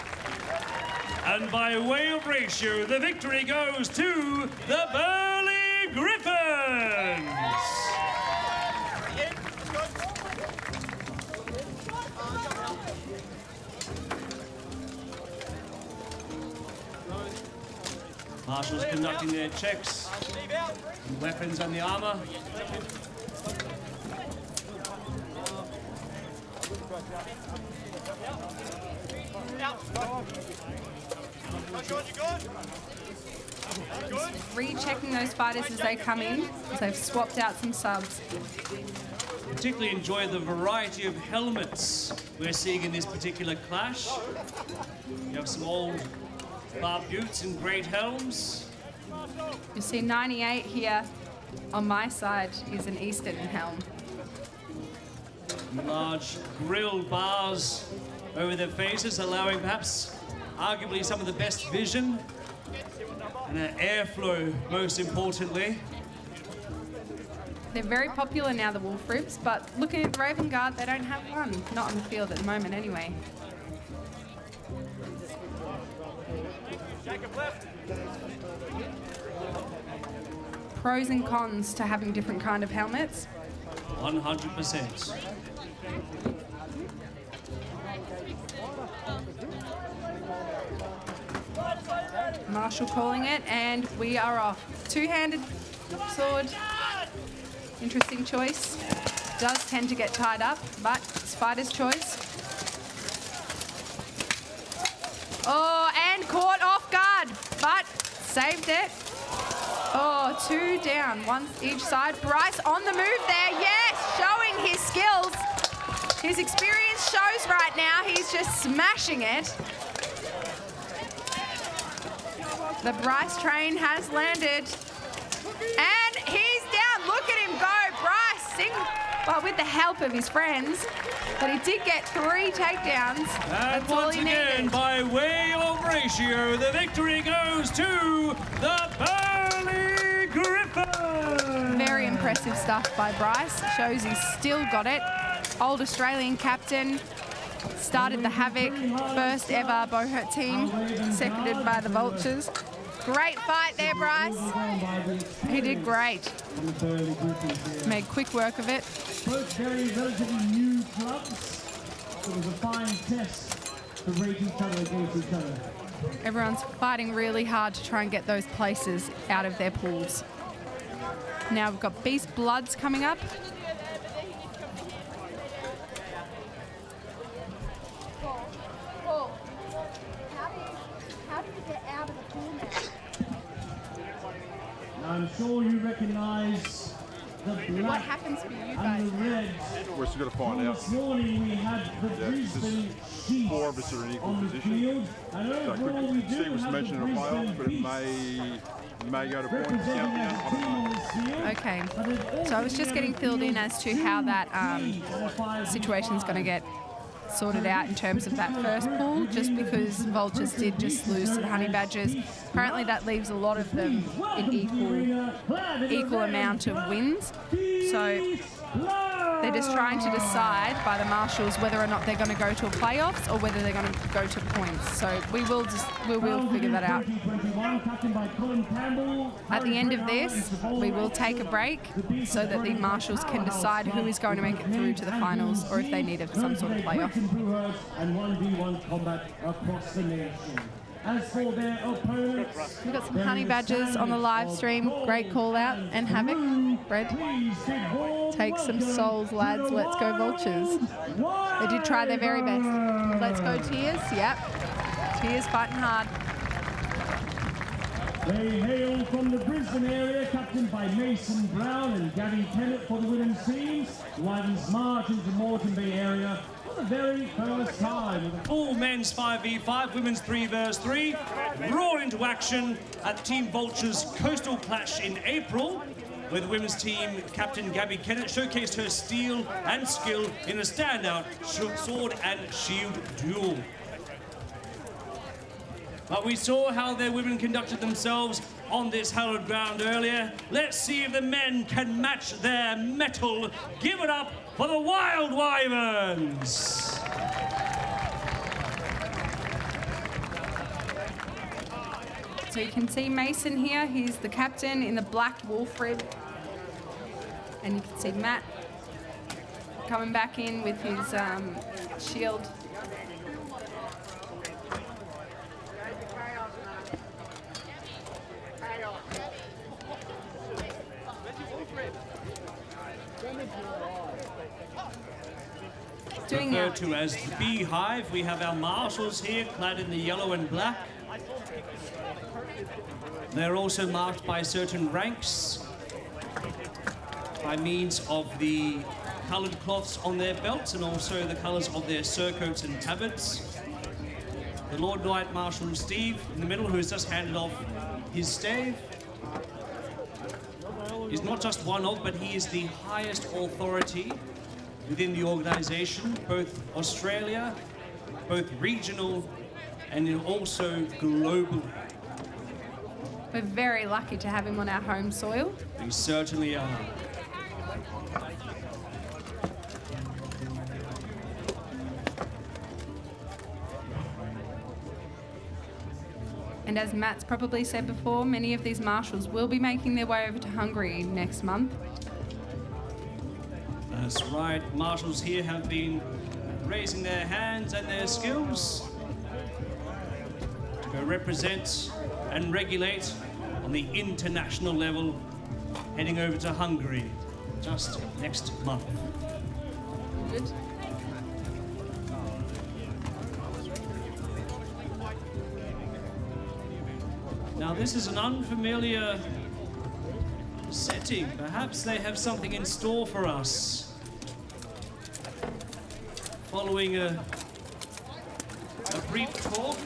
And by way of ratio, the victory goes to the Burly Griffins. Marshals conducting their checks, the weapons and the armor. Rechecking those fighters as they come in, because they've swapped out some subs. Particularly enjoy the variety of helmets we're seeing in this particular clash. You have some old barbutes and great helms. You see 98 here on my side is an Eastern helm. Large grill bars over their faces, allowing perhaps arguably some of the best vision and airflow, most importantly. They're very popular now, the Wolf Ribs, but looking at the Raven Guard, they don't have one. Not on the field at the moment, anyway. Pros and cons to having different kind of helmets. 100%. Marshall calling it, and we are off. Two-handed sword. Interesting choice. Does tend to get tied up, but it's fighter's choice. Oh, and caught off guard, but saved it. Oh, 2 down, 1 each side. Bryce on the move there, yes, showing his skills. His experience shows right now. He's just smashing it. The Bryce train has landed. And he's down. Look at him go. Bryce, well, with the help of his friends. But he did get 3 takedowns. And That's all once he again, needed. by way of ratio, the victory goes to the Burly Griffins. Very impressive stuff by Bryce. Shows he's still got it. Old Australian captain. Started the Havoc, first ever Buhurt team, seconded by the Vultures. Great fight there, Bryce. He did great. Made quick work of it. Both very relatively new clubs. It was a fine test to rate each other against each other. Everyone's fighting really hard to try and get those places out of their pools. Now we've got Beast Bloods coming up. How do you get out of the pool now? I'm sure you recognise the black What happens for you and guys? the red. We're still going to find out. This morning we had the Brisbane Chiefs 4 of us are in equal on the position. field. And So overall we do Steve was have the mentioning a Brisbane playoff, but it Beasts may go to points. representing Yeah, as a team on this field. Okay, But they've so I was also just getting been filled in field as to how that 2, 3 qualifiers situation's going to get sorted out in terms of that first pool, just because Vultures did just lose to the Honey Badgers. Apparently that leaves a lot of them in equal amount of wins. So They're just trying to decide by the marshals whether or not they're going to go to a playoffs or whether they're going to go to points. So we will figure that out. At the end of this, we will take a break so that the marshals can decide who is going to make it through to the finals or if they need some sort of playoff. And 1v1 combat across the nation. As for their opponents, We've got some honey badgers on the live stream. Great call out. And Havoc, Red. Take some souls, lads. Let's go Vultures. They did try their very best. Let's go Tears. Yep. Tears fighting hard. They hail from the Brisbane area, captained by Mason Brown and Gabby Tennant for the women's teams. Wyvern's march into Moreton Bay area for the very first time. All men's 5v5, women's 3v3 roar into action at Team Vulture's Coastal Clash in April, where the women's team captain Gabby Kennett showcased her steel and skill in a standout sword and shield duel. But we saw how their women conducted themselves on this hallowed ground earlier. Let's see if the men can match their mettle. Give it up for the Wild Wyverns! So you can see Mason here. He's the captain in the black wolf rib. And you can see Matt coming back in with his shield. Referred to as the Beehive, we have our marshals here clad in the yellow and black. They're also marked by certain ranks by means of the coloured cloths on their belts and also the colours of their surcoats and tabards. The Lord Knight Marshal Steve in the middle, who has just handed off his stave, is not just one of, but he is the highest authority within the organisation, both Australia, both regional, and also global. We're very lucky to have him on our home soil. We certainly are. And as Matt's probably said before, many of these marshals will be making their way over to Hungary next month. That's right, marshals here have been raising their hands and their skills to go represent and regulate on the international level, heading over to Hungary just next month. Good. Now this is an unfamiliar setting. Perhaps they have something in store for us. Following a brief talk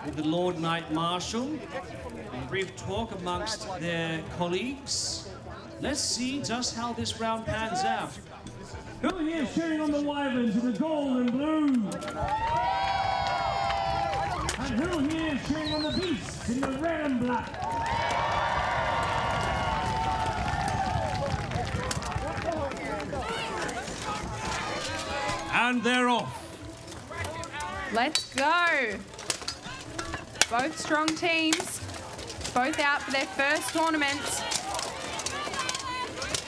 with the Lord Knight Marshal, a brief talk amongst their colleagues. Let's see just how this round pans out. Who here is cheering on the Wyverns in the gold and blue? And who here is cheering on the Beasts in the red and black? And they're off. Let's go. Both strong teams, both out for their first tournaments.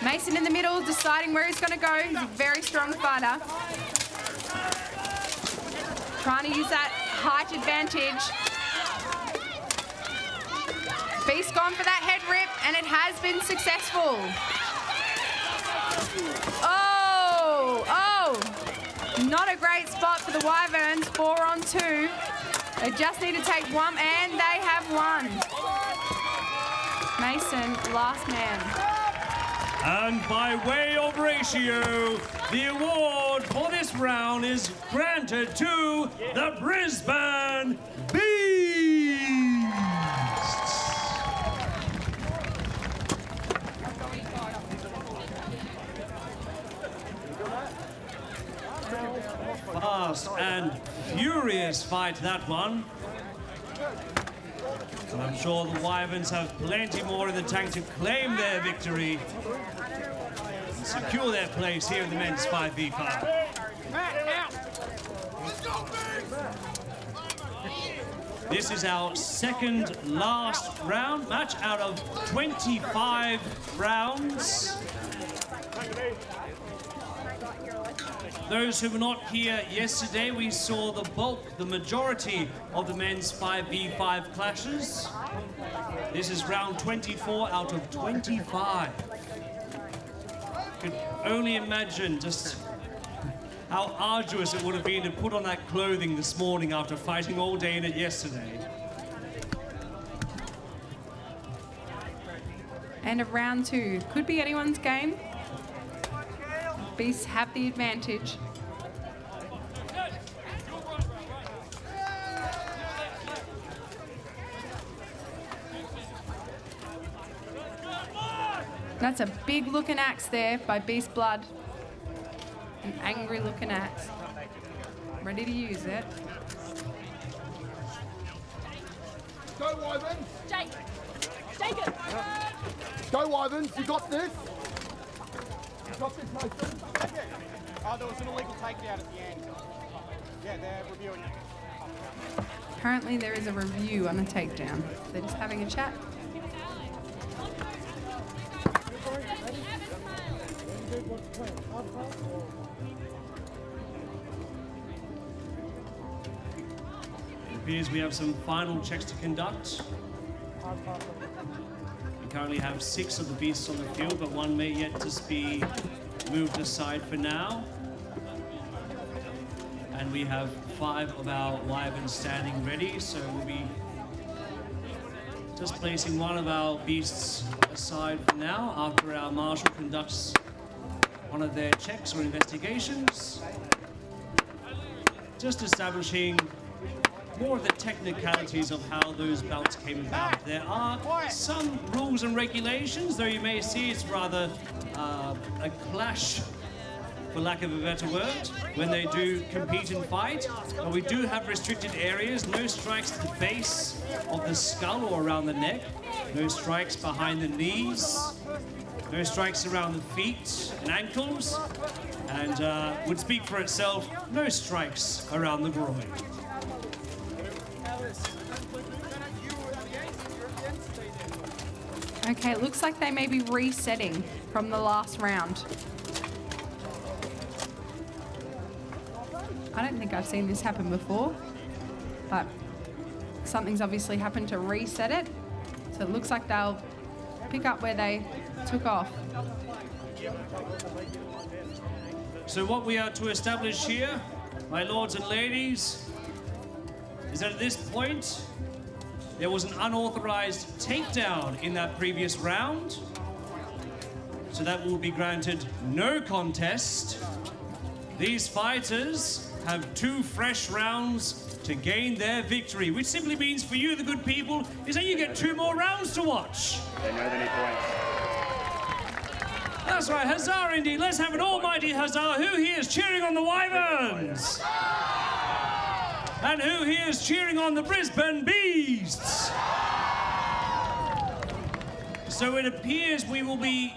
Mason in the middle, deciding where he's going to go. He's a very strong fighter. Trying to use that height advantage. Beast gone for that head rip, and it has been successful. Not a great spot for the Wyverns, 4 on 2. They just need to take one, and they have won. Mason, last man. And by way of ratio, the award for this round is granted to the Brisbane Beasts. Fast and furious fight, that one. And I'm sure the Wyverns have plenty more in the tank to claim their victory. secure their place here in the men's 5v5. This is our second last round match out of 25 rounds. Those who were not here yesterday, we saw the majority of the men's 5v5 clashes. This is round 24 out of 25. Could only imagine just how arduous it would have been to put on that clothing this morning after fighting all day in it yesterday. End of round 2. Could be anyone's game. Beasts have the advantage. That's a big looking axe there by Beast Blood. An angry looking axe. Ready to use it. Go, Wyverns! Jake! Take it! Go, Wyverns! You got this! You got this, Mason! Oh, there was an illegal takedown at the end. Yeah, they're reviewing it. Apparently there is a review on a takedown. They're just having a chat. It appears we have some final checks to conduct. We currently have 6 of the beasts on the field, but one may yet just be moved aside for now. And we have 5 of our wyverns standing ready, so we'll be just placing one of our beasts aside for now after our marshal conducts one of their checks or investigations. Just establishing more of the technicalities of how those bouts came about. There are some rules and regulations, though you may see it's rather a clash, for lack of a better word, when they do compete and fight. But we do have restricted areas, no strikes to the base of the skull or around the neck, no strikes behind the knees, no strikes around the feet and ankles, and would speak for itself, no strikes around the groin. Okay, it looks like they may be resetting from the last round. I don't think I've seen this happen before, but something's obviously happened to reset it. So it looks like they'll pick up where they took off. So what we are to establish here, my lords and ladies, is that at this point, there was an unauthorized takedown in that previous round. So that will be granted no contest. These fighters have 2 fresh rounds to gain their victory, which simply means for you, the good people, is that you get 2 more rounds to watch. They know they need points. That's right, huzzah indeed. Let's have an almighty huzzah. Who here is cheering on the Wyverns? And who here is cheering on the Brisbane Beasts? So it appears we will be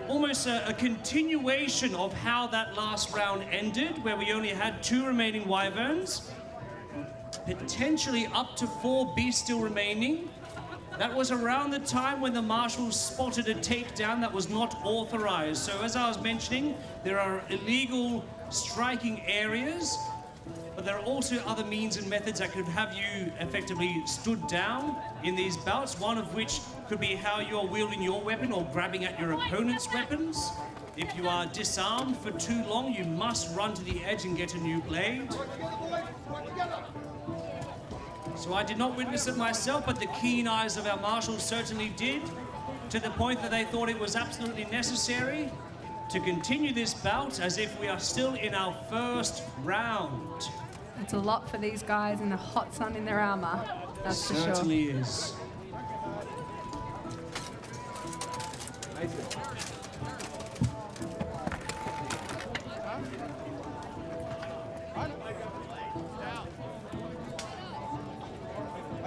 almost a continuation of how that last round ended, where we only had 2 remaining Wyverns, potentially up to 4 beasts still remaining. That was around the time when the marshals spotted a takedown that was not authorized. So as I was mentioning, there are illegal striking areas, but there are also other means and methods that could have you effectively stood down in these bouts, one of which could be how you're wielding your weapon or grabbing at your opponent's weapons. If you are disarmed for too long, you must run to the edge and get a new blade. So I did not witness it myself, but the keen eyes of our marshals certainly did, to the point that they thought it was absolutely necessary to continue this bout as if we are still in our first round. It's a lot for these guys in the hot sun in their armor, that's for sure. It certainly is. I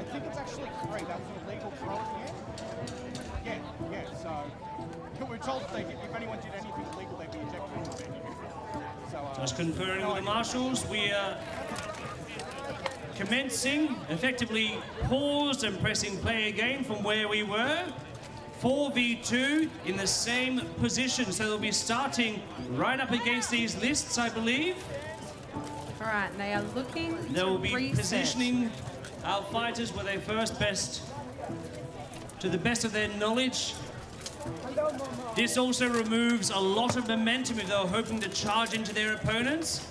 think it's actually 3. That's an illegal throw at the end. Yeah, so we're told if anyone did anything Just conferring with the marshals, we are commencing, effectively paused and pressing play again from where we were. 4v2 in the same position, so they'll be starting right up against these lists, I believe. All right, and they are looking They will be reset. positioning our fighters with their first best, to the best of their knowledge. This also removes a lot of momentum if they're hoping to charge into their opponents.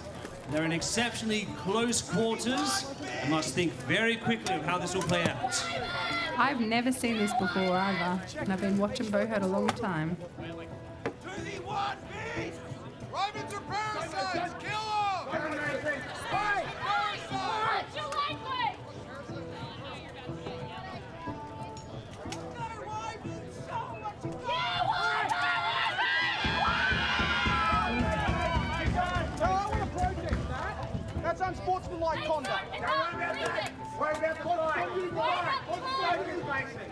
They're in exceptionally close quarters and must think very quickly of how this will play out. I've never seen this before either, and I've been watching Buhurt a long time. 2v1 beast! Ravens are parasites! Kill them! Spike! Parasites! That's unsportsmanlike conduct.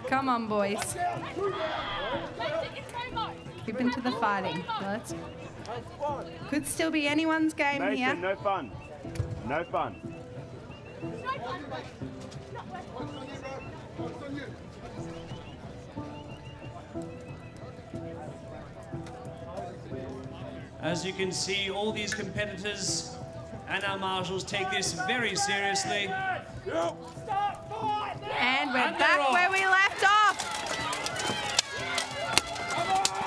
Come on, boys. Keep into the fighting. Let's. Could still be anyone's game Mason, here. no fun. No fun. As you can see, all these competitors and our marshals take this very seriously. And we're And they're back off. where we left off.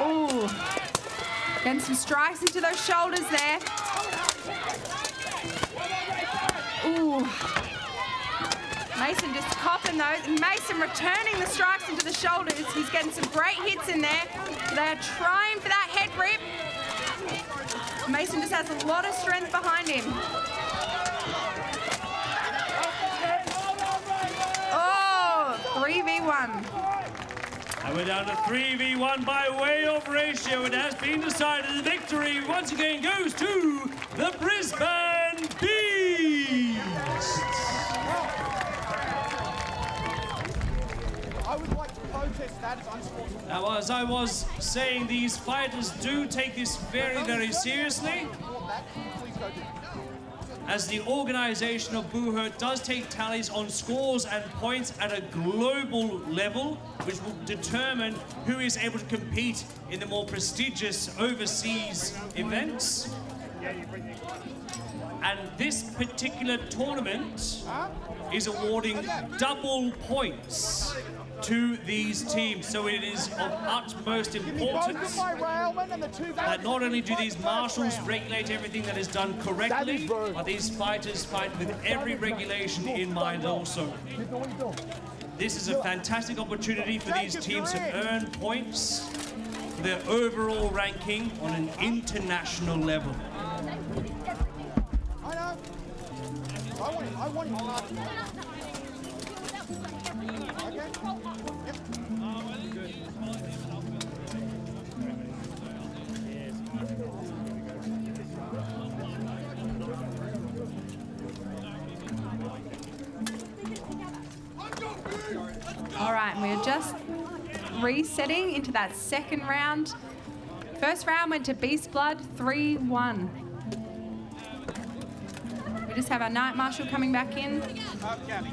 Ooh. Getting some strikes into those shoulders there. Ooh. Mason just copping those. And Mason returning the strikes into the shoulders. He's getting some great hits in there. They're trying for that head rip. Mason just has a lot of strength behind him. Oh, 3v1. And we're down to 3v1 by way of ratio. It has been decided the victory once again goes to the Brisbane Beasts. I would like to protest that as unsportsmanlike. Now, as I was saying, these fighters do take this very, very seriously, as the organisation of Buhurt does take tallies on scores and points at a global level, which will determine who is able to compete in the more prestigious overseas events. And this particular tournament is awarding double points to these teams, so it is of utmost importance that not only do these marshals regulate everything that is done correctly, but these fighters fight with every regulation in mind also. This is a fantastic opportunity for these teams to earn points for their overall ranking on an international level. I know. I want him. Okay. Yep. All right, and we're just resetting into that second round. First round went to Beast Blood, 3-1. We just have our Night Marshal coming back in. Gabby.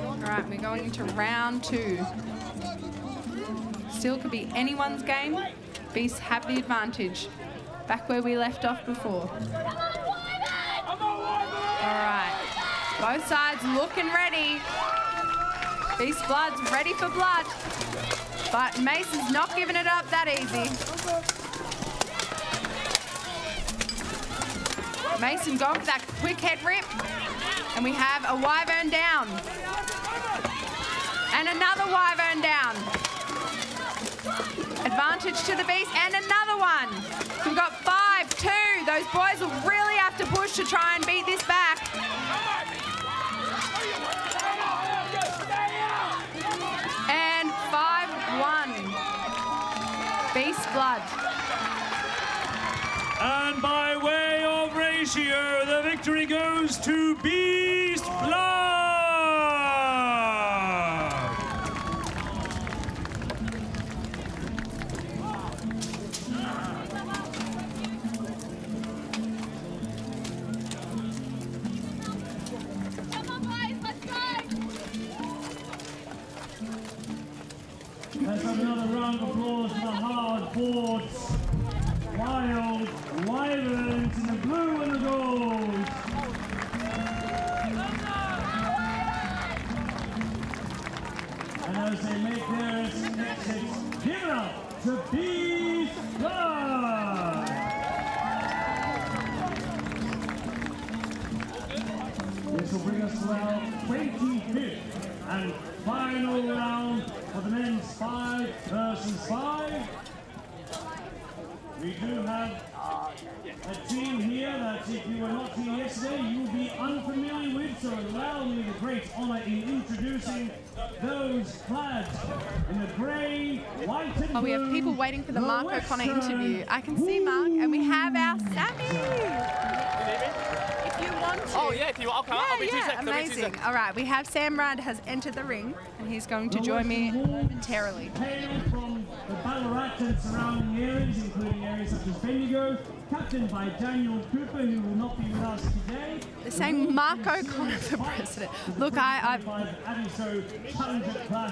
All right, we're going into round 2. Still could be anyone's game. Beasts have the advantage. Back where we left off before. All right, both sides looking ready. Beast Blood's ready for blood, but Mason's not giving it up that easy. Mason going for that quick head rip, and we have a Wyvern down. And another Wyvern down. Advantage to the Beast, and another one. We've got 5-2. Those boys will really have to push to try and beat this back. And 5-1. Beast Blood. And by way of ratio, the victory goes to Beast Blood. Let's have another round of applause for the hard forts. Wild Wyverns in the blue and the gold. And as they make their exits, give it up to Buhurt. This will bring us to our 25th and final round for the men's 5 versus 5. We do have a team here that if you were not here yesterday, you will be unfamiliar with, so allow me the great honour in introducing those clad in the grey, white and blue. Oh, we have people waiting for the Mark O'Connor interview. I can see Mark, and we have our Sammy. If you want to. Oh, yeah, if you want, I'll be 2 seconds. Amazing. All right, we have Sam Rudd has entered the ring, and he's going to join me momentarily. Hail from the Ballarat and surrounding areas, including areas such as Bendigo, captained by Daniel Cooper, who will not be with us today. They're saying Mark O'Connor for president. Look,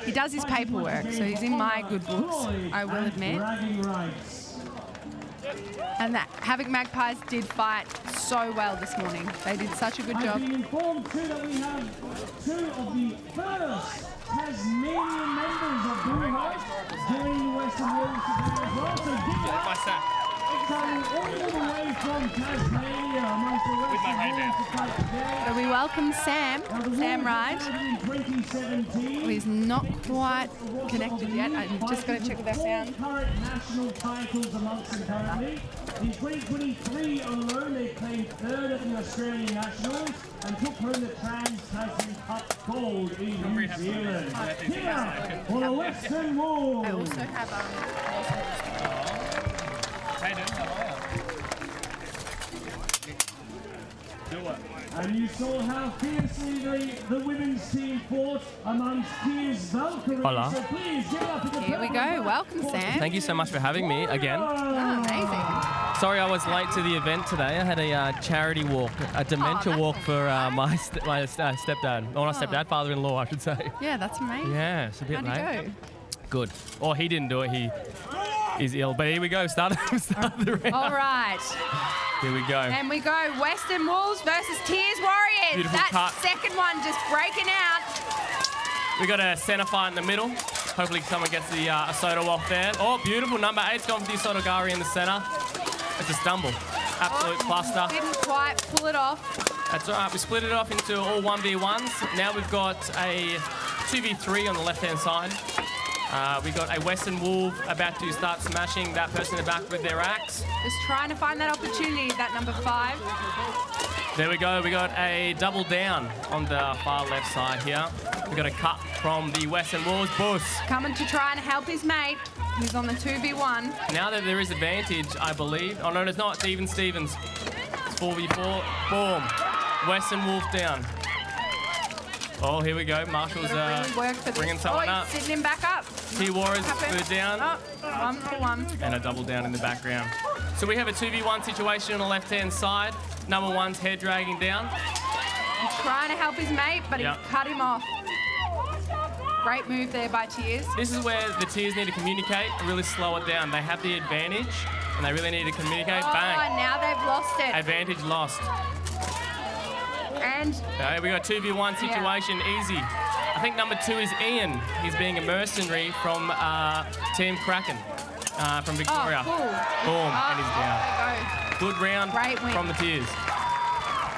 he does his paperwork, so he's in my good books, I will admit. And the Havoc Magpies did fight so well this morning. They did such a good job. I've been informed too that we have 2 of the first Tasmanian members of Buhurt joining the Western Wolves today as well. So give it up. Traveling all the way from Tasmania amongst the Western Wolves to fight today. So we welcome Sam Rudd, who is not quite connected yet. I'm just going to check with our sound. 4 current national titles amongst them currently. In 2023 alone, they claimed 3rd at the Australian Nationals and took home the Trans-Tasman Cup gold in New Zealand. Here for the Western Wolves. I also have And you saw how fiercely the women's team fought amongst Tears Valkyrie. Hola. So please give up to the Here we go. Welcome, Sam. Thank you so much for having me again. Oh, amazing. Sorry I was late to the event today. I had a charity walk, a dementia walk for my stepdad. Or not stepdad, father-in-law, I should say. Yeah, that's amazing. Yeah, it's a bit late. How'd you go? Good. Or he didn't do it. He is ill. But here we go. Start the round. All right. Here we go. And we go Western Wolves versus Tears Warriors. Beautiful that cut. second one just breaking out. We got a centre fight in the middle. Hopefully someone gets the Asoto off there. Oh, beautiful. Number 8's gone for the Asotogari in the centre. It's a stumble. Absolute cluster. Didn't quite pull it off. That's all right. We split it off into all 1v1s. Now we've got a 2v3 on the left-hand side. We got a Western Wolf about to start smashing that person in the back with their axe. Just trying to find that opportunity, that number 5. There we go. We got a double down on the far left side here. We got a cut from the Western Wolves. Bus. Coming to try and help his mate. He's on the 2v1. Now that there is advantage, I believe. Oh, no, it's not. It's even Stevens. It's 4v4. Boom. Western Wolf down. Oh, here we go. Marshall's bringing someone up. Sitting him back up. T-Warriors further down. Oh, 1-for-1. And a double down in the background. So we have a 2v1 situation on the left-hand side. Number 1's head dragging down. He's trying to help his mate, but he's cut him off. Great move there by Tears. This is where the Tears need to communicate, really slow it down. They have the advantage, and they really need to communicate. Bang. Now they've lost it. Advantage lost. And okay, we got a 2v1 situation, easy. I think number 2 is Ian. He's being a mercenary from Team Kraken from Victoria. Oh, cool. Boom, and he's down. Good round from the Tears.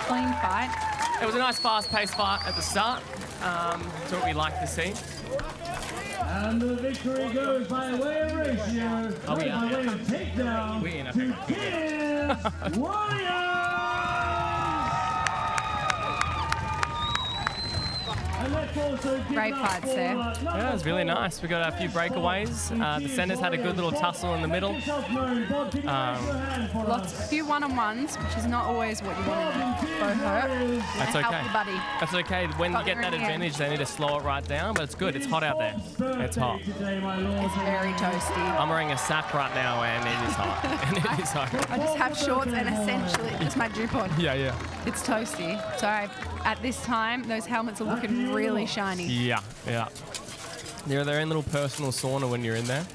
Clean fight. It was a nice fast-paced fight at the start. That's what we like to see. And the victory goes by way of ratio, by way of takedown to Tears Warriors! Great fight, Sam. Yeah, it was really nice. We got a few breakaways. The centers had a good little tussle in the middle. A few one-on-ones, which is not always what you want to go hurt. That's okay. Help your buddy. That's okay. When you get that advantage, they need to slow it right down, but it's good. It's hot out there. It's hot. It's very toasty. I'm wearing a sack right now, and it is hot. And it is hot. I just have shorts and essentially just my drip on. Yeah. It's toasty. So at this time, those helmets are looking really shiny. Yeah. They're their own little personal sauna when you're in there.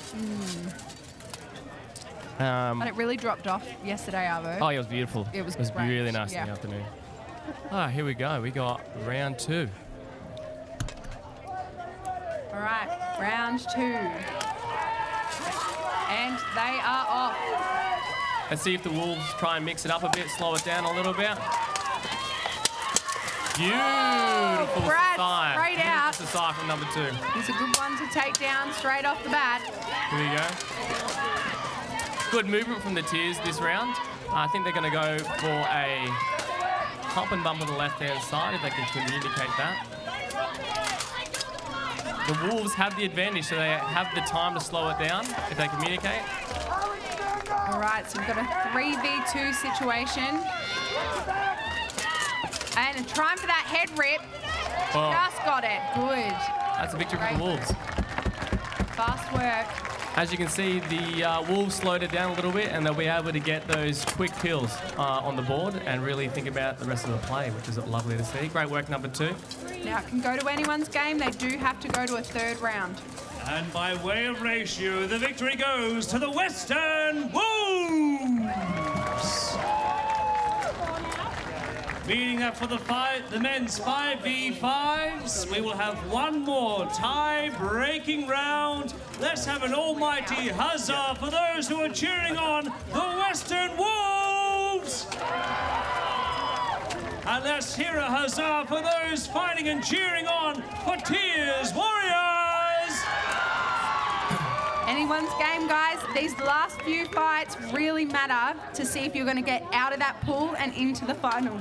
But it really dropped off yesterday, Arvo. Oh, yeah, it was beautiful. It was really great, nice yeah. in the afternoon. Ah, here we go. We got round 2. All right, round 2. And they are off. Let's see if the Wolves try and mix it up a bit, slow it down a little bit. Beautiful Brad, side. straight out. Beautiful side from number 2. It's a good one to take down straight off the bat. Here we go. Good movement from the Tiers this round. I think they're going to go for a hump and bump on the left-hand side if they can communicate that. The Wolves have the advantage, so they have the time to slow it down if they communicate. All right, so we've got a 3v2 situation. And trying for that head rip. Oh. Just got it. Good. That's a victory for the Wolves. Fast work. As you can see, the Wolves slowed it down a little bit, and they'll be able to get those quick kills on the board and really think about the rest of the play, which is lovely to see. Great work, number 2. Now, it can go to anyone's game. They do have to go to a 3rd round. And by way of ratio, the victory goes to the Western Wolves. Meaning that for the men's 5v5s, we will have one more tie-breaking round. Let's have an almighty huzzah for those who are cheering on the Western Wolves. And let's hear a huzzah for those fighting and cheering on for Tiers Warriors. Anyone's game, guys. These last few fights really matter to see if you're going to get out of that pool and into the final.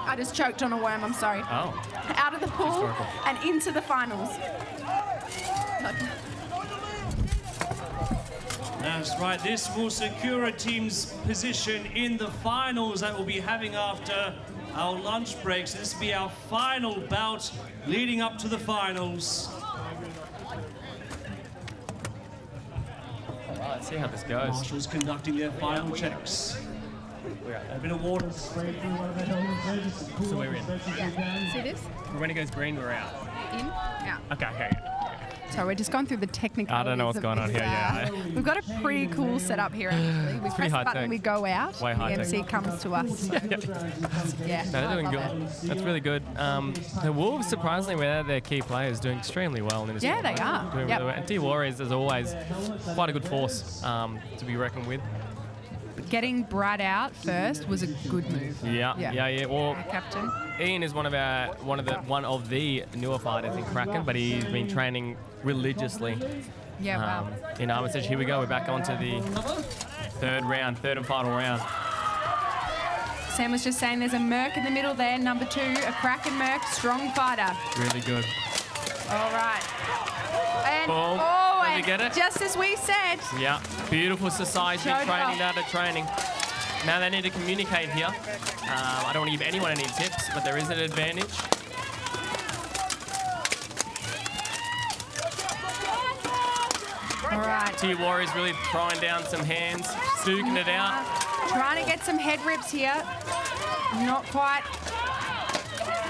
I just choked on a worm, I'm sorry. Oh. Out of the pool and into the finals. That's right, this will secure a team's position in the finals that we'll be having after our lunch breaks. This will be our final bout leading up to the finals. All right, let's see how this goes. Marshals conducting their final checks. A bit of water. So we're in. Yeah. See this? When it goes green, we're out. In, out. Okay. So we're just going through the technical. I don't know what's going on here, yeah. We've got a pretty cool setup here, actually. We press the button, we go out. Way high the tech. MC comes to us. Yeah. No, they're doing I good. love it. That's really good. The Wolves, surprisingly, without their key players, doing extremely well in this. Yeah, they are. Doing Yep. really well. And Tier Warriors, as always, quite a good force to be reckoned with. Getting Brad out first was a good move. Yeah. Well, Our captain. Ian is one of the newer fighters in Kraken, but he's been training religiously. Yeah, wow. In Armitage. Here we go. We're back onto the third and final round. Sam was just saying there's a Merc in the middle there, number 2, a Kraken Merc, strong fighter. Really good. All right. And, Boom. oh, Did you and get it? just as we said. Yeah, beautiful society Showed training off. down to training. Now they need to communicate here. I don't want to give anyone any tips, but there is an advantage. All right. Tier Warriors really throwing down some hands, duking it out. Trying to get some head rips here. Not quite.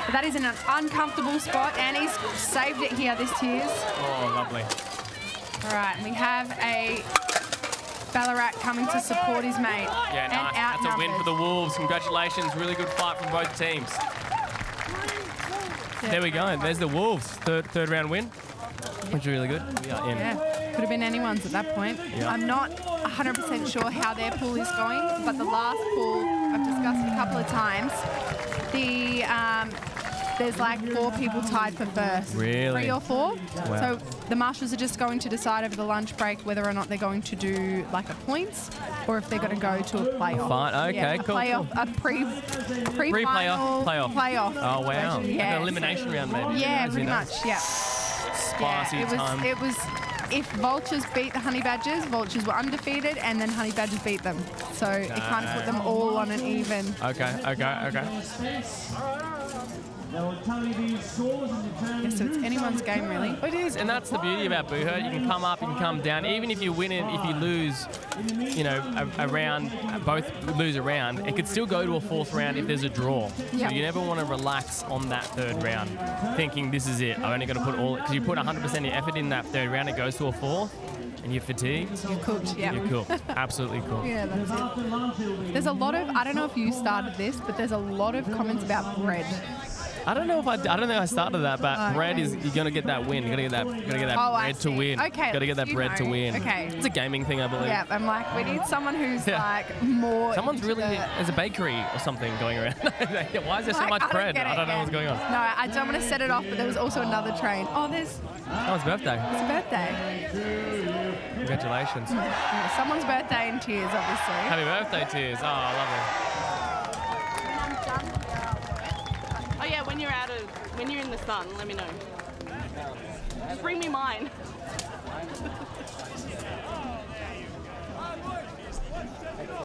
But that is in an uncomfortable spot, and he's saved it here, this Tiers. Oh, lovely. All right, and we have a Ballarat coming to support his mate. Yeah, and nice. That's a win for outnumbered. the Wolves. Congratulations. Really good fight from both teams. There we go. There's the Wolves. Third round win, which is really good. We are in. Yeah, could have been anyone's at that point. Yeah. I'm not 100% sure how their pool is going, but the last pool, I've discussed it a couple of times, there's like 4 people tied for first. Really? 3 or 4. Wow. So the Marshals are just going to decide over the lunch break whether or not they're going to do like a points or if they're going to go to a playoff. Fine. Okay, Yeah, cool. A playoff, a pre-final Playoff. Oh, wow. version, Like an elimination round, maybe. Yeah, As pretty you know. much, yeah. Spicy yeah, time. It was if Vultures beat the Honey Badgers, Vultures were undefeated, and then Honey Badgers beat them. So it kind of put them all on an even. Okay. They'll tally these scores and determine so it's anyone's game, really. It is, and that's the beauty about Buhurt. You can come up, you can come down. Even if you win it, if you lose, you know, a round, both lose a round, it could still go to a fourth round if there's a draw. Yep. So you never want to relax on that third round, thinking this is it. I've only got to put all, because you put 100% of your effort in that third round, it goes to a fourth, and you're fatigued. You're cooked, yeah. You're cooked. Absolutely cooked. Yeah, that's it. There's a lot of, I don't know if you started this, but there's a lot of comments about bread. I don't know if I think I started that, but bread is, you're gonna get that win. You're gonna get that bread to win. Okay, gotta get that bread to win. Okay. It's a gaming thing, I believe. Yeah, I'm like, we need someone who's like more. Someone's really, there's a bakery or something going around. Why is there so much bread? I don't know what's going on. No, I don't want to set it off, but there was also another train. Oh, there's. Oh, it's birthday. It's a birthday. Congratulations. Yeah, someone's birthday in Tears, obviously. Happy birthday, Tears. Oh, lovely. Oh yeah, when you're in the sun, let me know. Just bring me mine.